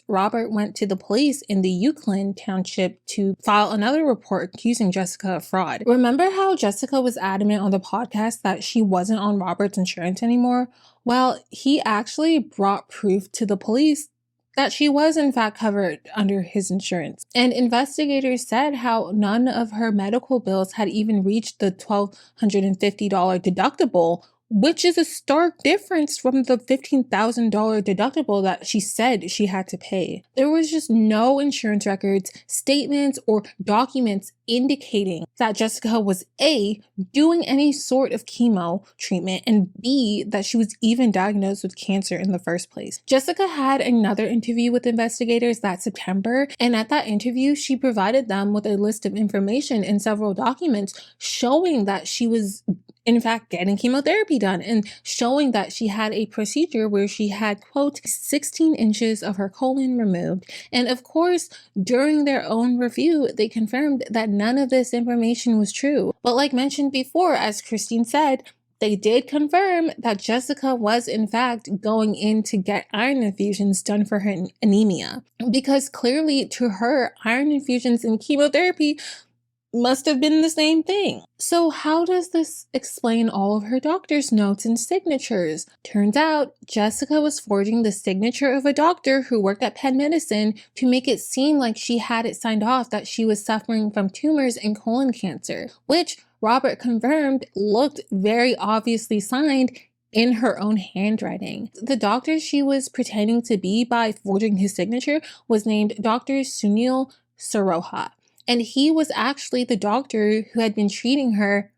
Robert went to the police in the Euclid Township to file another report accusing Jessica of fraud. Remember how Jessica was adamant on the podcast that she wasn't on Robert's insurance anymore? Well, he actually brought proof to the police that she was in fact covered under his insurance. And investigators said how none of her medical bills had even reached the $1,250 deductible, which is a stark difference from the $15,000 deductible that she said she had to pay. There was just no insurance records, statements, or documents indicating that Jessica was A, doing any sort of chemo treatment, and B, that she was even diagnosed with cancer in the first place. Jessica had another interview with investigators that September, and at that interview, she provided them with a list of information and several documents showing that she was in fact, getting chemotherapy done and showing that she had a procedure where she had, quote, 16 inches of her colon removed. And of course, during their own review, they confirmed that none of this information was true. But like mentioned before, as Christine said, they did confirm that Jessica was in fact going in to get iron infusions done for her anemia, because clearly to her, iron infusions and chemotherapy must have been the same thing. So how does this explain all of her doctor's notes and signatures? Turns out Jessica was forging the signature of a doctor who worked at Penn Medicine to make it seem like she had it signed off that she was suffering from tumors and colon cancer, which Robert confirmed looked very obviously signed in her own handwriting. The doctor she was pretending to be by forging his signature was named Dr. Sunil Saroha. And he was actually the doctor who had been treating her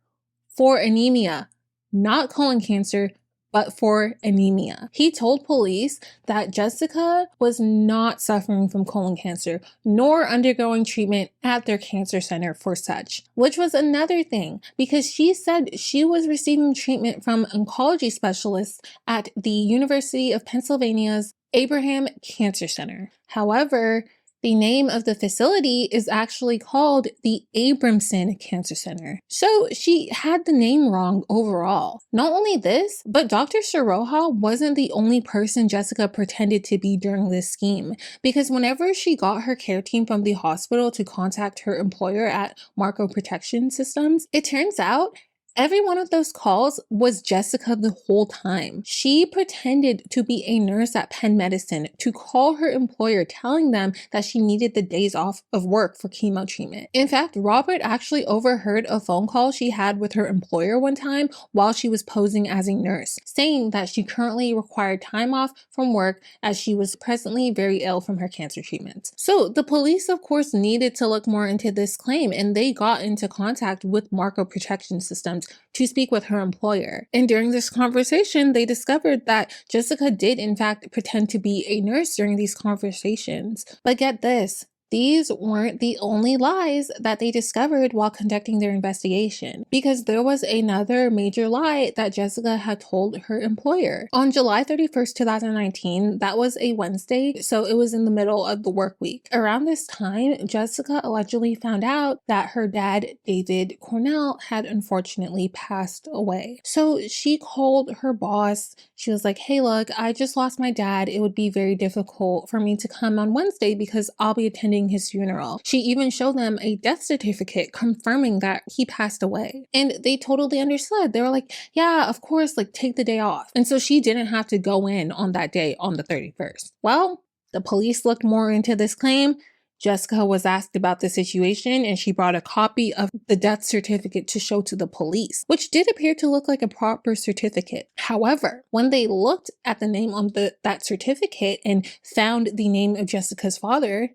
for anemia, not colon cancer, but for anemia. He told police that Jessica was not suffering from colon cancer, nor undergoing treatment at their cancer center for such, which was another thing, because she said she was receiving treatment from oncology specialists at the University of Pennsylvania's Abraham Cancer Center. However, the name of the facility is actually called the Abramson Cancer Center. So she had the name wrong overall. Not only this, but Dr. Saroha wasn't the only person Jessica pretended to be during this scheme, because whenever she got her care team from the hospital to contact her employer at Marco Protection Systems, it turns out every one of those calls was Jessica the whole time. She pretended to be a nurse at Penn Medicine to call her employer, telling them that she needed the days off of work for chemo treatment. In fact, Robert actually overheard a phone call she had with her employer one time while she was posing as a nurse, saying that she currently required time off from work as she was presently very ill from her cancer treatment. So the police, of course, needed to look more into this claim, and they got into contact with Marco Protection Systems to speak with her employer. And during this conversation, they discovered that Jessica did in fact pretend to be a nurse during these conversations. But get this, these weren't the only lies that they discovered while conducting their investigation, because there was another major lie that Jessica had told her employer. On July 31st, 2019, that was a Wednesday, so it was in the middle of the work week. Around this time, Jessica allegedly found out that her dad, David Cornell, had unfortunately passed away. So she called her boss. She was like, hey, look, I just lost my dad. It would be very difficult for me to come on Wednesday because I'll be attending his funeral. She even showed them a death certificate confirming that he passed away. And they totally understood. They were like, yeah, of course, like take the day off. And so she didn't have to go in on that day on the 31st. Well, the police looked more into this claim. Jessica was asked about the situation and she brought a copy of the death certificate to show to the police, which did appear to look like a proper certificate. However, when they looked at the name on that certificate and found the name of Jessica's father,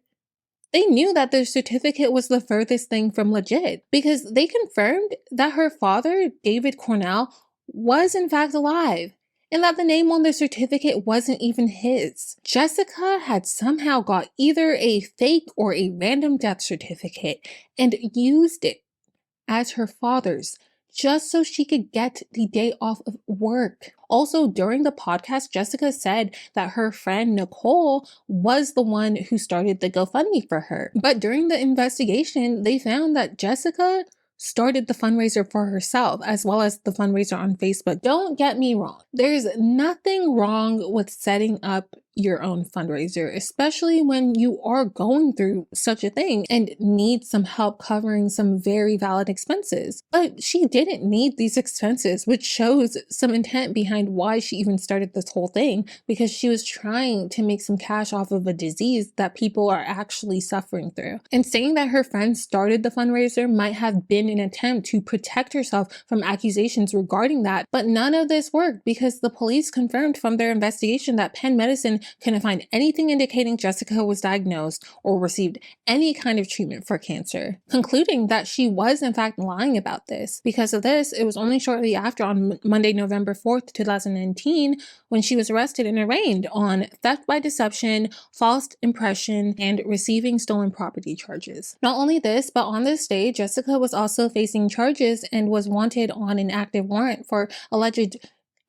they knew that the certificate was the furthest thing from legit, because they confirmed that her father, David Cornell, was in fact alive, and that the name on the certificate wasn't even his. Jessica had somehow got either a fake or a random death certificate and used it as her father's, just so she could get the day off of work. Also, during the podcast, Jessica said that her friend Nicole was the one who started the GoFundMe for her. But during the investigation, they found that Jessica started the fundraiser for herself, as well as the fundraiser on Facebook. Don't get me wrong. There's nothing wrong with setting up your own fundraiser, especially when you are going through such a thing and need some help covering some very valid expenses. But she didn't need these expenses, which shows some intent behind why she even started this whole thing, because she was trying to make some cash off of a disease that people are actually suffering through. And saying that her friend started the fundraiser might have been an attempt to protect herself from accusations regarding that, but none of this worked, because the police confirmed from their investigation that Penn Medicine couldn't find anything indicating Jessica was diagnosed or received any kind of treatment for cancer, concluding that she was in fact lying about this. Because of this, it was only shortly after, on Monday, November 4th, 2019, when she was arrested and arraigned on theft by deception, false impression, and receiving stolen property charges. Not only this, but on this day, Jessica was also facing charges and was wanted on an active warrant for alleged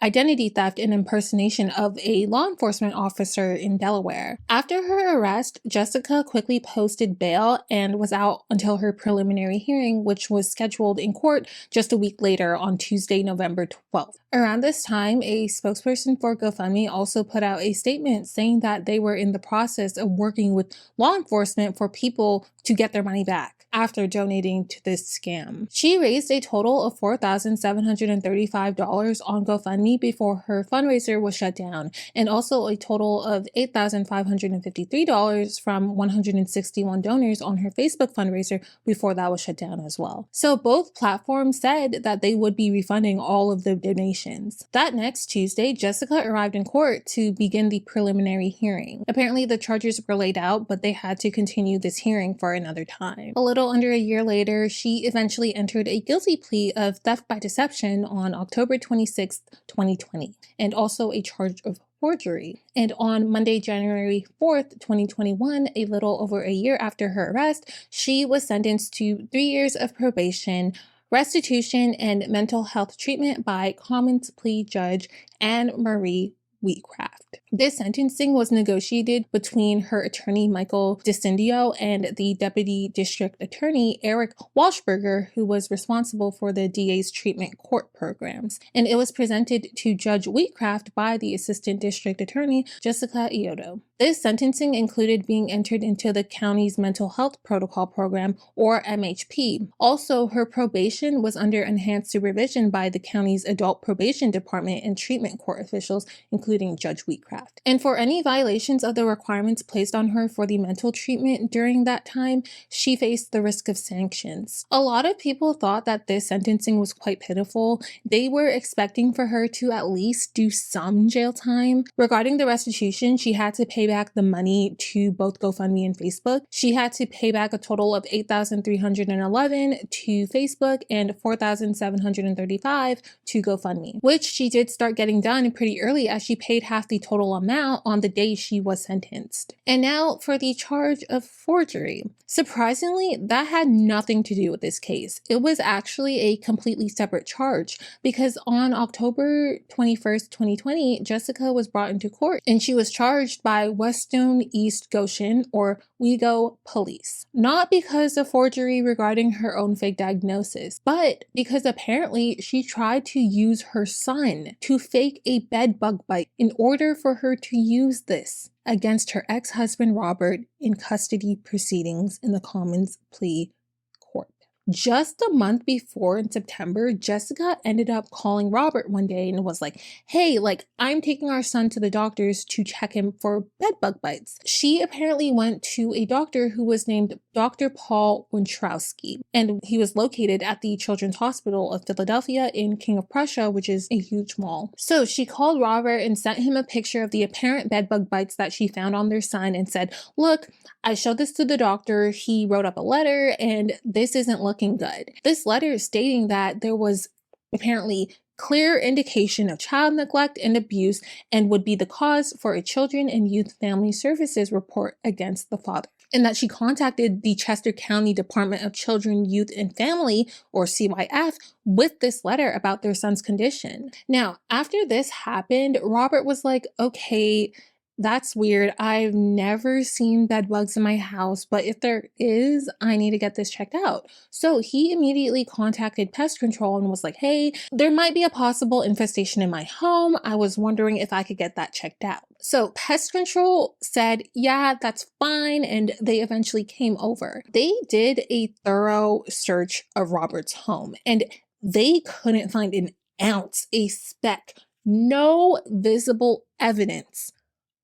identity theft and impersonation of a law enforcement officer in Delaware. After her arrest, Jessica quickly posted bail and was out until her preliminary hearing, which was scheduled in court just a week later on Tuesday, November 12th. Around this time, a spokesperson for Gofundme also put out a statement saying that they were in the process of working with law enforcement for people to get their money back after donating to this scam. She raised a total of $4,735 on GoFundMe before her fundraiser was shut down, and also a total of $8,553 from 161 donors on her Facebook fundraiser before that was shut down as well. So both platforms said that they would be refunding all of the donations. That next Tuesday, Jessica arrived in court to begin the preliminary hearing. Apparently the charges were laid out, but they had to continue this hearing for another time. A little under a year later, she eventually entered a guilty plea of theft by deception on October 26, 2020, and also a charge of forgery. And on Monday, January 4th, 2021, a little over a year after her arrest, she was sentenced to 3 years of probation, restitution, and mental health treatment by Commons Plea Judge Anne Marie Wheatcraft. This sentencing was negotiated between her attorney Michael DeCindio and the Deputy District Attorney Eric Walshberger, who was responsible for the DA's treatment court programs. And it was presented to Judge Wheatcraft by the Assistant District Attorney Jessica Iodo. This sentencing included being entered into the county's Mental Health Protocol Program, or MHP. Also, her probation was under enhanced supervision by the county's Adult Probation Department and treatment court officials, including Judge Wheatcraft. And for any violations of the requirements placed on her for the mental treatment during that time, she faced the risk of sanctions. A lot of people thought that this sentencing was quite pitiful. They were expecting for her to at least do some jail time. Regarding the restitution, she had to pay back the money to both GoFundMe and Facebook. She had to pay back a total of $8,311 to Facebook and $4,735 to GoFundMe, which she did start getting done pretty early, as she paid half the total amount on the day she was sentenced. And now for the charge of forgery. Surprisingly, that had nothing to do with this case. It was actually a completely separate charge, because on October 21st, 2020, Jessica was brought into court and she was charged by Westone East Goshen, or WeGo Police. Not because of forgery regarding her own fake diagnosis, but because apparently she tried to use her son to fake a bed bug bite in order for her to use this against her ex-husband Robert in custody proceedings in the Commons Plea Court. Just a month before, in September, Jessica ended up calling Robert one day and was like, hey, I'm taking our son to the doctors to check him for bed bug bites. She apparently went to a doctor who was named Dr. Paul Wintrowski, and he was located at the Children's Hospital of Philadelphia in King of Prussia, which is a huge mall. So she called Robert and sent him a picture of the apparent bed bug bites that she found on their son and said, look, I showed this to the doctor. He wrote up a letter and this isn't looking good. This letter is stating that there was apparently clear indication of child neglect and abuse and would be the cause for a Children and Youth Family Services report against the father, and that she contacted the Chester County Department of Children, Youth, and Family, or CYF, with this letter about their son's condition. Now, after this happened, Robert was like, okay, that's weird. I've never seen bed bugs in my house, but if there is, I need to get this checked out. So he immediately contacted pest control and was like, hey, there might be a possible infestation in my home. I was wondering if I could get that checked out. So pest control said, yeah, that's fine. And they eventually came over. They did a thorough search of Robert's home and they couldn't find an ounce, a speck, no visible evidence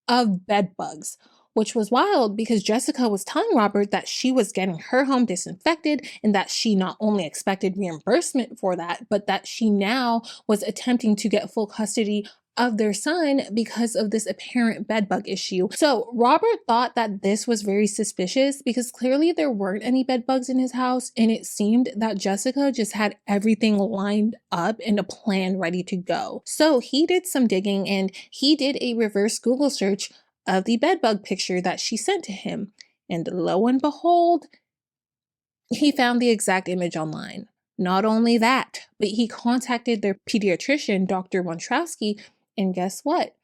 of bed bugs, which was wild because Jessica was telling Robert that she was getting her home disinfected and that she not only expected reimbursement for that, but that she now was attempting to get full custody of their son because of this apparent bedbug issue. So Robert thought that this was very suspicious because clearly there weren't any bedbugs in his house, and it seemed that Jessica just had everything lined up and a plan ready to go. So he did some digging and he did a reverse Google search of the bedbug picture that she sent to him. And lo and behold, he found the exact image online. Not only that, but he contacted their pediatrician, Dr. Wontrowski, and guess what?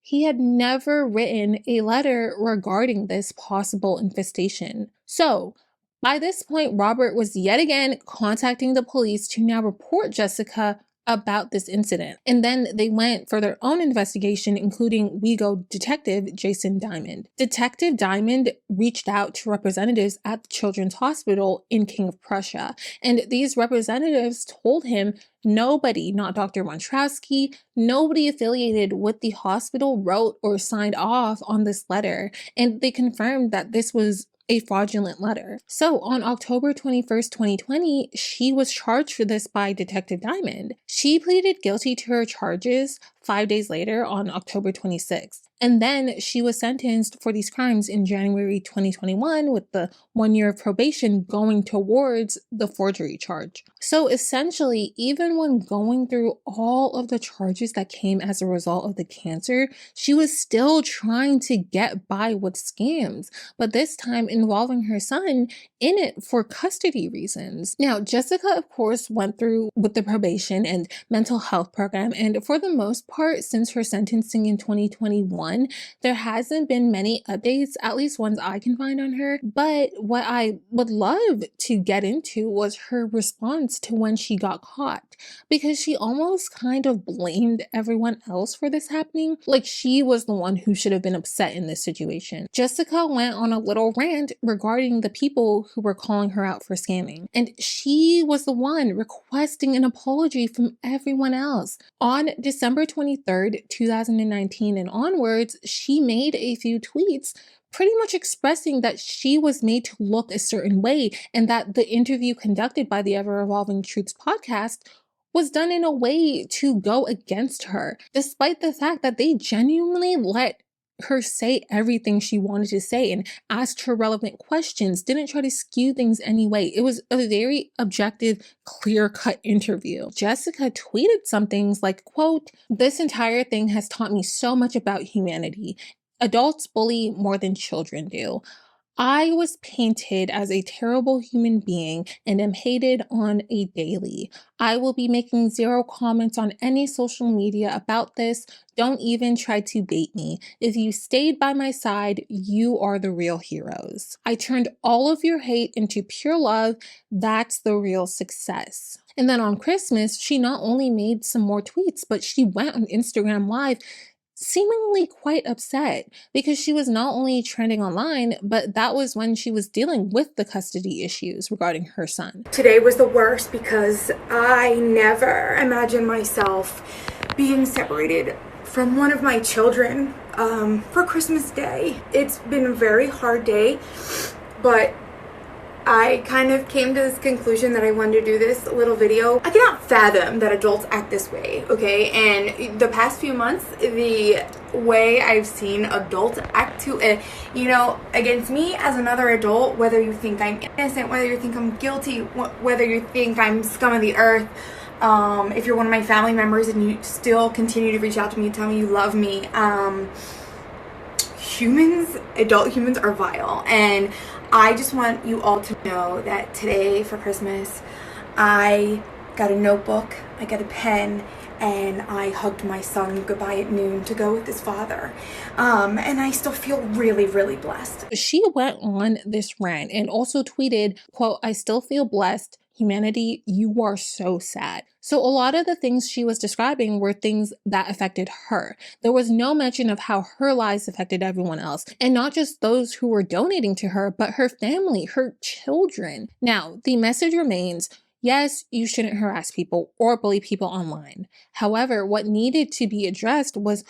He had never written a letter regarding this possible infestation. So, by this point, Robert was yet again contacting the police to now report Jessica about this incident. And then they went for their own investigation, including WeGo detective Jason Diamond. Detective Diamond reached out to representatives at the Children's Hospital in King of Prussia, and these representatives told him nobody, not Dr. Wontrowski, nobody affiliated with the hospital wrote or signed off on this letter, and they confirmed that this was a fraudulent letter. So on October 21st, 2020, she was charged for this by Detective Diamond. She pleaded guilty to her charges 5 days later on October 26th. And then she was sentenced for these crimes in January 2021 with the 1 year of probation going towards the forgery charge. So essentially, even when going through all of the charges that came as a result of the cancer, she was still trying to get by with scams, but this time involving her son in it for custody reasons. Now, Jessica, of course, went through with the probation and mental health program, and for the most part, since her sentencing in 2021, there hasn't been many updates, at least ones I can find on her. But what I would love to get into was her response to when she got caught, because she almost kind of blamed everyone else for this happening, like she was the one who should have been upset in this situation. Jessica went on a little rant regarding the people who were calling her out for scamming, and she was the one requesting an apology from everyone else. On December 23rd, 2019 and onwards, she made a few tweets pretty much expressing that she was made to look a certain way and that the interview conducted by the Ever Evolving Truths podcast was done in a way to go against her, despite the fact that they genuinely let her say everything she wanted to say and asked her relevant questions, didn't try to skew things anyway. It was a very objective, clear-cut interview. Jessica tweeted some things like, quote, "This entire thing has taught me so much about humanity. Adults bully more than children do. I was painted as a terrible human being and am hated on a daily. I will be making zero comments on any social media about this. Don't even try to bait me. If you stayed by my side, you are the real heroes. I turned all of your hate into pure love. That's the real success." And then on Christmas, she not only made some more tweets, but she went on Instagram Live seemingly quite upset because she was not only trending online, but that was when she was dealing with the custody issues regarding her son. Today was the worst because I never imagined myself being separated from one of my children for Christmas Day. It's been a very hard day, but I kind of came to this conclusion that I wanted to do this little video. I cannot fathom that adults act this way, okay? And the past few months, the way I've seen adults act against me as another adult, whether you think I'm innocent, whether you think I'm guilty, whether you think I'm scum of the earth, if you're one of my family members and you still continue to reach out to me, tell me you love me, adult humans are vile. And I just want you all to know that today for Christmas, I got a notebook, I got a pen, and I hugged my son goodbye at noon to go with his father. And I still feel really, really blessed. She went on this rant and also tweeted, quote, "I still feel blessed. Humanity, you are so sad." So a lot of the things she was describing were things that affected her. There was no mention of how her lies affected everyone else, and not just those who were donating to her, but her family, her children. Now, the message remains, yes, you shouldn't harass people or bully people online. However, what needed to be addressed was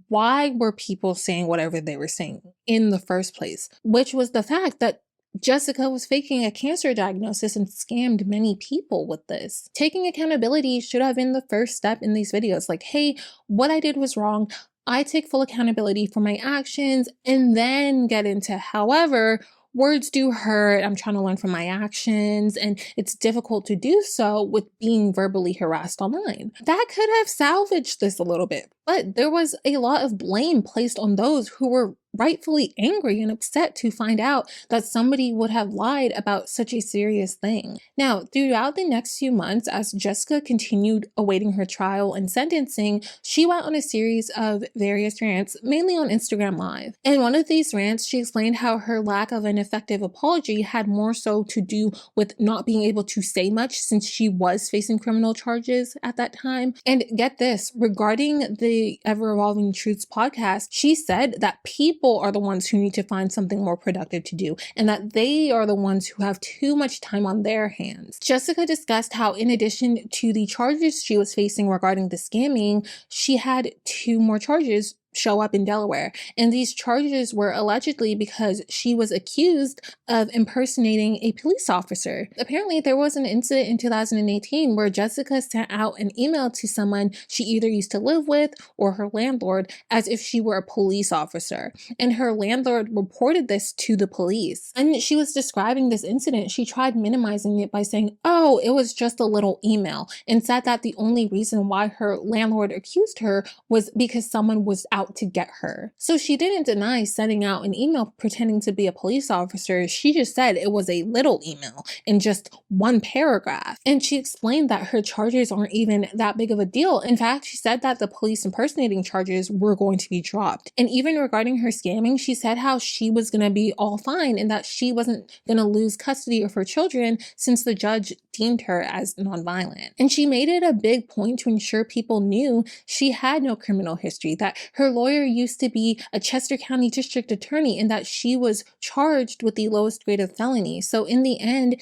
why were people saying whatever they were saying in the first place, which was the fact that Jessica was faking a cancer diagnosis and scammed many people with this. Taking accountability should have been the first step in these videos. Like, hey, what I did was wrong. I take full accountability for my actions, and then get into, however, words do hurt. I'm trying to learn from my actions, and it's difficult to do so with being verbally harassed online. That could have salvaged this a little bit, but there was a lot of blame placed on those who were rightfully angry and upset to find out that somebody would have lied about such a serious thing. Now, throughout the next few months, as Jessica continued awaiting her trial and sentencing, she went on a series of various rants, mainly on Instagram Live. In one of these rants, she explained how her lack of an effective apology had more so to do with not being able to say much since she was facing criminal charges at that time. And get this, regarding the Ever Evolving Truths podcast, she said that people are the ones who need to find something more productive to do, and that they are the ones who have too much time on their hands. Jessica discussed how, in addition to the charges she was facing regarding the scamming, she had 2 more charges show up in Delaware. And these charges were allegedly because she was accused of impersonating a police officer. Apparently, there was an incident in 2018 where Jessica sent out an email to someone she either used to live with or her landlord as if she were a police officer. And her landlord reported this to the police. And she was describing this incident. She tried minimizing it by saying, oh, it was just a little email, and said that the only reason why her landlord accused her was because someone was out to get her. So she didn't deny sending out an email pretending to be a police officer. She just said it was a little email in just 1 paragraph. And she explained that her charges aren't even that big of a deal. In fact, she said that the police impersonating charges were going to be dropped. And even regarding her scamming, she said how she was going to be all fine and that she wasn't going to lose custody of her children since the judge deemed her as nonviolent. And she made it a big point to ensure people knew she had no criminal history, that her lawyer used to be a Chester County District Attorney, and that she was charged with the lowest grade of felony. So in the end,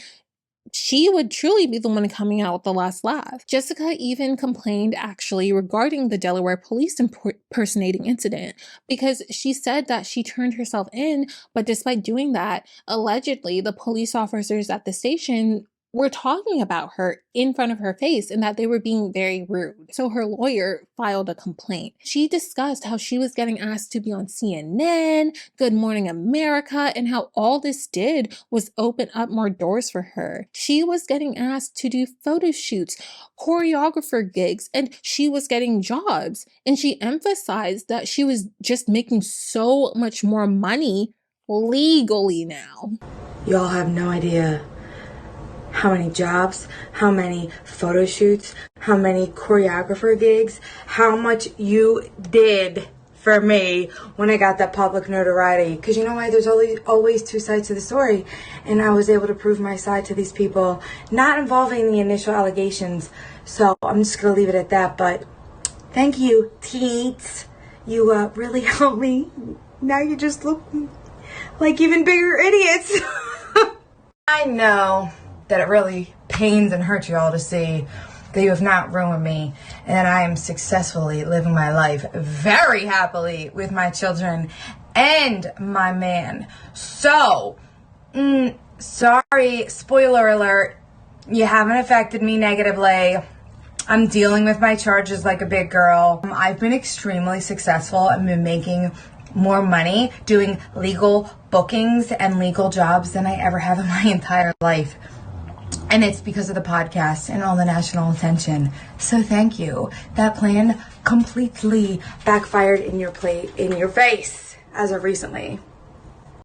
she would truly be the one coming out with the last laugh. Jessica even complained actually regarding the Delaware police impersonating incident, because she said that she turned herself in, but despite doing that, allegedly the police officers at the station were talking about her in front of her face and that they were being very rude. So her lawyer filed a complaint. She discussed how she was getting asked to be on CNN, Good Morning America, and how all this did was open up more doors for her. She was getting asked to do photo shoots, choreographer gigs, and she was getting jobs. And she emphasized that she was just making so much more money legally now. Y'all have no idea how many jobs, how many photo shoots, how many choreographer gigs, how much you did for me when I got that public notoriety. Because you know why? There's always 2 sides to the story. And I was able to prove my side to these people, not involving the initial allegations. So I'm just going to leave it at that. But thank you, TEET. You really helped me. Now you just look like even bigger idiots. I know that it really pains and hurts you all to see that you have not ruined me and that I am successfully living my life very happily with my children and my man. So, sorry, spoiler alert, you haven't affected me negatively. I'm dealing with my charges like a big girl. I've been extremely successful. I've been making more money doing legal bookings and legal jobs than I ever have in my entire life. And it's because of the podcast and all the national attention. So thank you. That plan completely backfired in your face as of recently.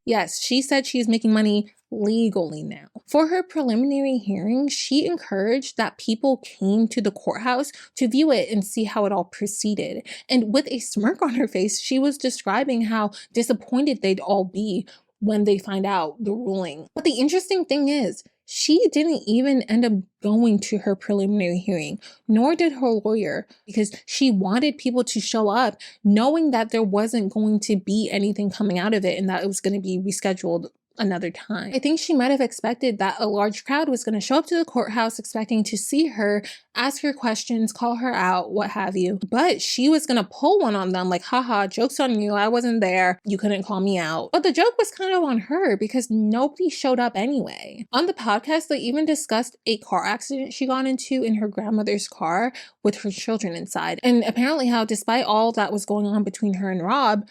Yes, she said she's making money legally now. For her preliminary hearing, she encouraged that people came to the courthouse to view it and see how it all proceeded. And with a smirk on her face, she was describing how disappointed they'd all be when they find out the ruling. But the interesting thing is, she didn't even end up going to her preliminary hearing, nor did her lawyer, because she wanted people to show up knowing that there wasn't going to be anything coming out of it and that it was going to be rescheduled another time. I think she might have expected that a large crowd was going to show up to the courthouse expecting to see her ask her questions, call her out, what have you. But she was gonna pull one on them, like, haha, joke's on you, I wasn't there, you couldn't call me out. But the joke was kind of on her because nobody showed up anyway. On the podcast, they even discussed a car accident she got into in her grandmother's car with her children inside. And apparently how despite all that was going on between her and Rob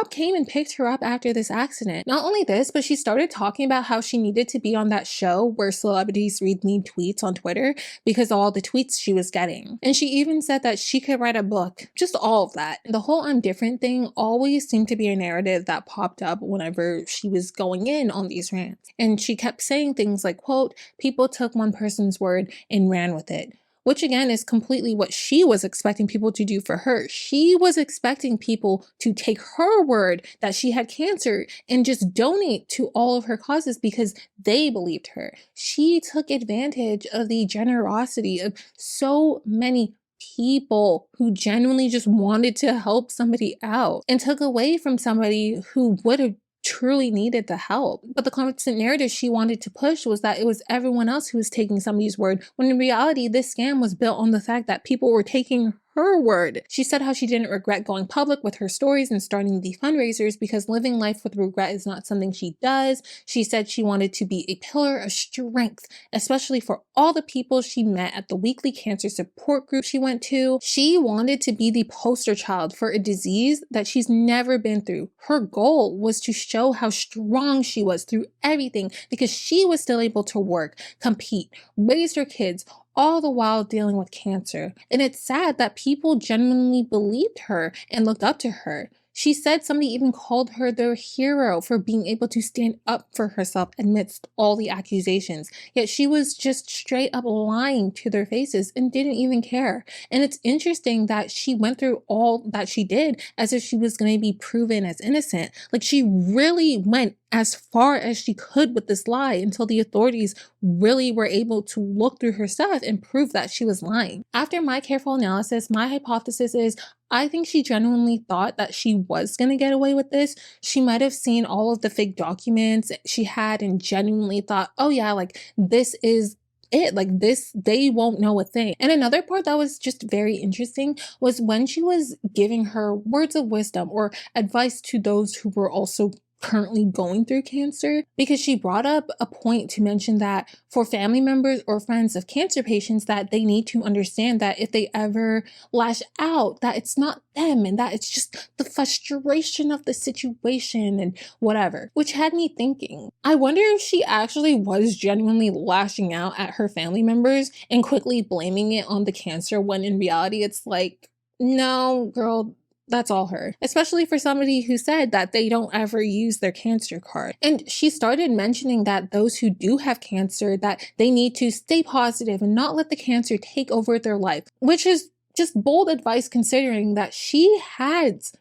came and picked her up after this accident. Not only this, but she started talking about how she needed to be on that show where celebrities read mean tweets on Twitter because of all the tweets she was getting. And she even said that she could write a book. Just all of that. The whole I'm different thing always seemed to be a narrative that popped up whenever she was going in on these rants. And she kept saying things like, quote, people took one person's word and ran with it. Which again is completely what she was expecting people to do for her. She was expecting people to take her word that she had cancer and just donate to all of her causes because they believed her. She took advantage of the generosity of so many people who genuinely just wanted to help somebody out and took away from somebody who would have truly needed the help. But the constant narrative she wanted to push was that it was everyone else who was taking somebody's word, when in reality, this scam was built on the fact that people were taking her word. She said how she didn't regret going public with her stories and starting the fundraisers because living life with regret is not something she does. She said she wanted to be a pillar of strength, especially for all the people she met at the weekly cancer support group she went to. She wanted to be the poster child for a disease that she's never been through. Her goal was to show how strong she was through everything because she was still able to work, compete, raise her kids, all the while dealing with cancer. And it's sad that people genuinely believed her and looked up to her. She said somebody even called her their hero for being able to stand up for herself amidst all the accusations. Yet she was just straight up lying to their faces and didn't even care. And it's interesting that she went through all that she did as if she was going to be proven as innocent. Like she really went as far as she could with this lie until the authorities really were able to look through her stuff and prove that she was lying. After my careful analysis, my hypothesis is I think she genuinely thought that she was going to get away with this. She might have seen all of the fake documents she had and genuinely thought, oh yeah, like this is it, like this, they won't know a thing. And another part that was just very interesting was when she was giving her words of wisdom or advice to those who were also currently going through cancer, because she brought up a point to mention that for family members or friends of cancer patients that they need to understand that if they ever lash out, that it's not them and that it's just the frustration of the situation and whatever, which had me thinking, I wonder if she actually was genuinely lashing out at her family members and quickly blaming it on the cancer when in reality it's like, no, girl, that's all her, especially for somebody who said that they don't ever use their cancer card. And she started mentioning that those who do have cancer, that they need to stay positive and not let the cancer take over their life, which is just bold advice considering that she has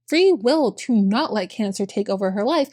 free will to not let cancer take over her life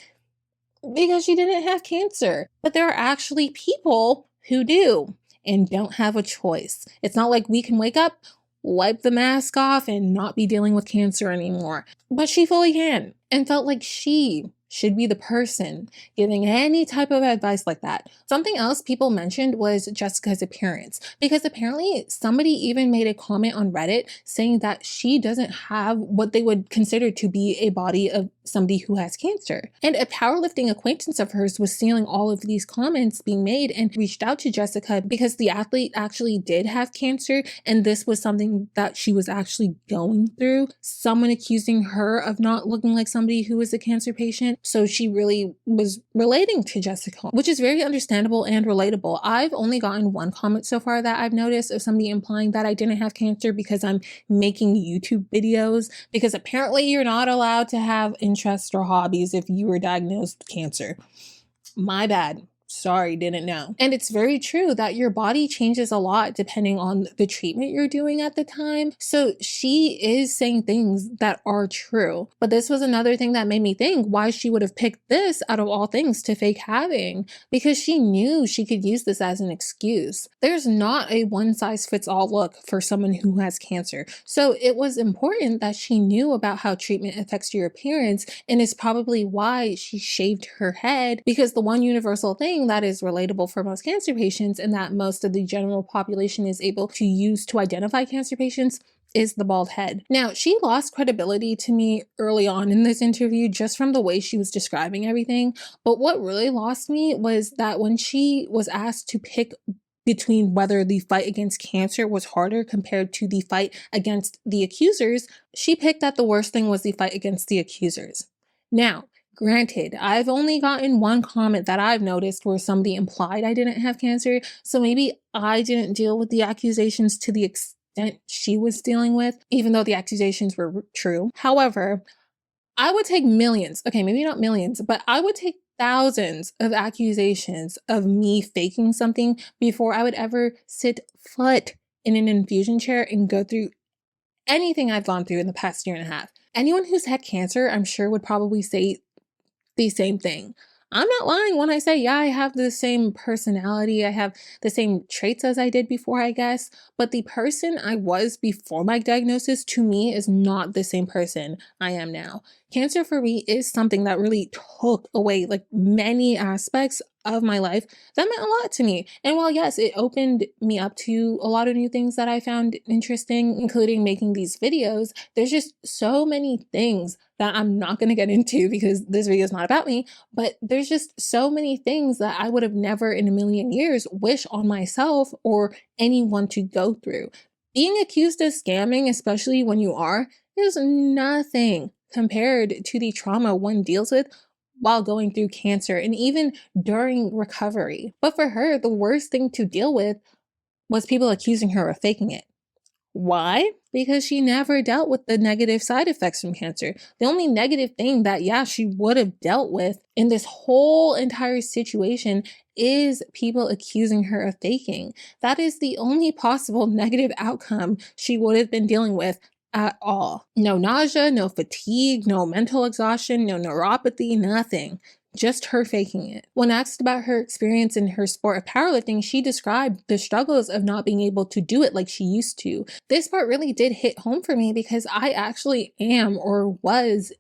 because she didn't have cancer. But there are actually people who do and don't have a choice. It's not like we can wake up, wipe the mask off and not be dealing with cancer anymore. But she fully can and felt like she should be the person giving any type of advice like that. Something else people mentioned was Jessica's appearance, because apparently somebody even made a comment on Reddit saying that she doesn't have what they would consider to be a body of somebody who has cancer. And a powerlifting acquaintance of hers was seeing all of these comments being made and reached out to Jessica because the athlete actually did have cancer and this was something that she was actually going through. Someone accusing her of not looking like somebody who was a cancer patient. So she really was relating to Jessica, which is very understandable and relatable. I've only gotten one comment so far that I've noticed of somebody implying that I didn't have cancer because I'm making YouTube videos, because apparently you're not allowed to have interests or hobbies if you were diagnosed with cancer. My bad. Sorry, didn't know. And it's very true that your body changes a lot depending on the treatment you're doing at the time. So she is saying things that are true. But this was another thing that made me think why she would have picked this out of all things to fake having, because she knew she could use this as an excuse. There's not a one-size-fits-all look for someone who has cancer. So it was important that she knew about how treatment affects your appearance, and is probably why she shaved her head, because the one universal thing that is relatable for most cancer patients and that most of the general population is able to use to identify cancer patients is the bald head. Now, she lost credibility to me early on in this interview just from the way she was describing everything. But what really lost me was that when she was asked to pick between whether the fight against cancer was harder compared to the fight against the accusers, she picked that the worst thing was the fight against the accusers. Now, granted, I've only gotten one comment that I've noticed where somebody implied I didn't have cancer, so maybe I didn't deal with the accusations to the extent she was dealing with, even though the accusations were true. However, I would take millions, okay, maybe not millions, but I would take thousands of accusations of me faking something before I would ever sit foot in an infusion chair and go through anything I've gone through in the past year and a half. Anyone who's had cancer, I'm sure, would probably say the same thing. I'm not lying when I say, yeah, I have the same personality. I have the same traits as I did before, I guess. But the person I was before my diagnosis, to me, is not the same person I am now. Cancer for me is something that really took away like many aspects of my life that meant a lot to me. And while yes, it opened me up to a lot of new things that I found interesting, including making these videos, there's just so many things that I'm not going to get into because this video is not about me, but there's just so many things that I would have never in a million years wish on myself or anyone to go through. Being accused of scamming, especially when you are, is nothing compared to the trauma one deals with while going through cancer and even during recovery. But for her, the worst thing to deal with was people accusing her of faking it. Why? Because she never dealt with the negative side effects from cancer. The only negative thing that, yeah, she would have dealt with in this whole entire situation is people accusing her of faking. That is the only possible negative outcome she would have been dealing with at all. No nausea, no fatigue, no mental exhaustion, no neuropathy, nothing. Just her faking it. When asked about her experience in her sport of powerlifting, she described the struggles of not being able to do it like she used to. This part really did hit home for me because I actually am or was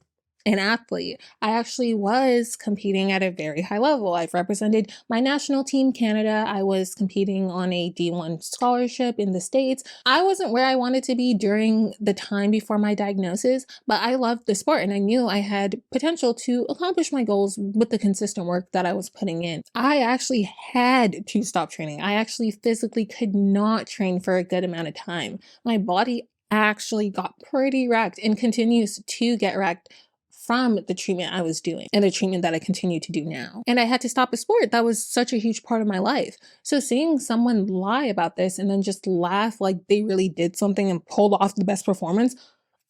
an athlete. I actually was competing at a very high level. I've represented my national team, Canada. I was competing on a D1 scholarship in the States. I wasn't where I wanted to be during the time before my diagnosis, but I loved the sport and I knew I had potential to accomplish my goals with the consistent work that I was putting in. I actually had to stop training. I actually physically could not train for a good amount of time. My body actually got pretty wrecked and continues to get wrecked from the treatment I was doing and the treatment that I continue to do now. And I had to stop a sport that was such a huge part of my life. So seeing someone lie about this and then just laugh like they really did something and pulled off the best performance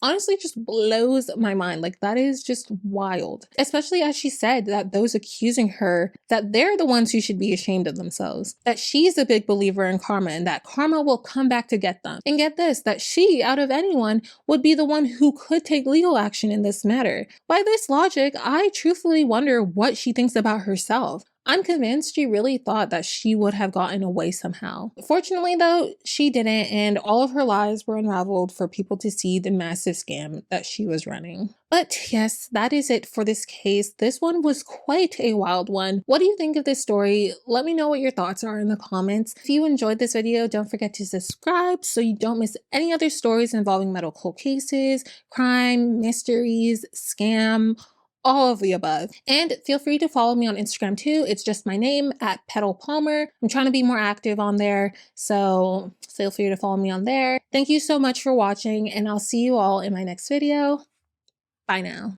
honestly just blows my mind. Like, that is just wild. Especially as she said that those accusing her, that they're the ones who should be ashamed of themselves. That she's a big believer in karma and that karma will come back to get them. And get this, that she, out of anyone, would be the one who could take legal action in this matter. By this logic, I truthfully wonder what she thinks about herself. I'm convinced she really thought that she would have gotten away somehow. Fortunately though, she didn't, and all of her lies were unraveled for people to see the massive scam that she was running. But yes, that is it for this case. This one was quite a wild one. What do you think of this story? Let me know what your thoughts are in the comments. If you enjoyed this video, don't forget to subscribe so you don't miss any other stories involving medical cases, crime, mysteries, scam, all of the above. And feel free to follow me on Instagram too. It's just my name at Petal Palmer. I'm trying to be more active on there, so feel free to follow me on there. Thank you so much for watching, and I'll see you all in my next video. Bye now.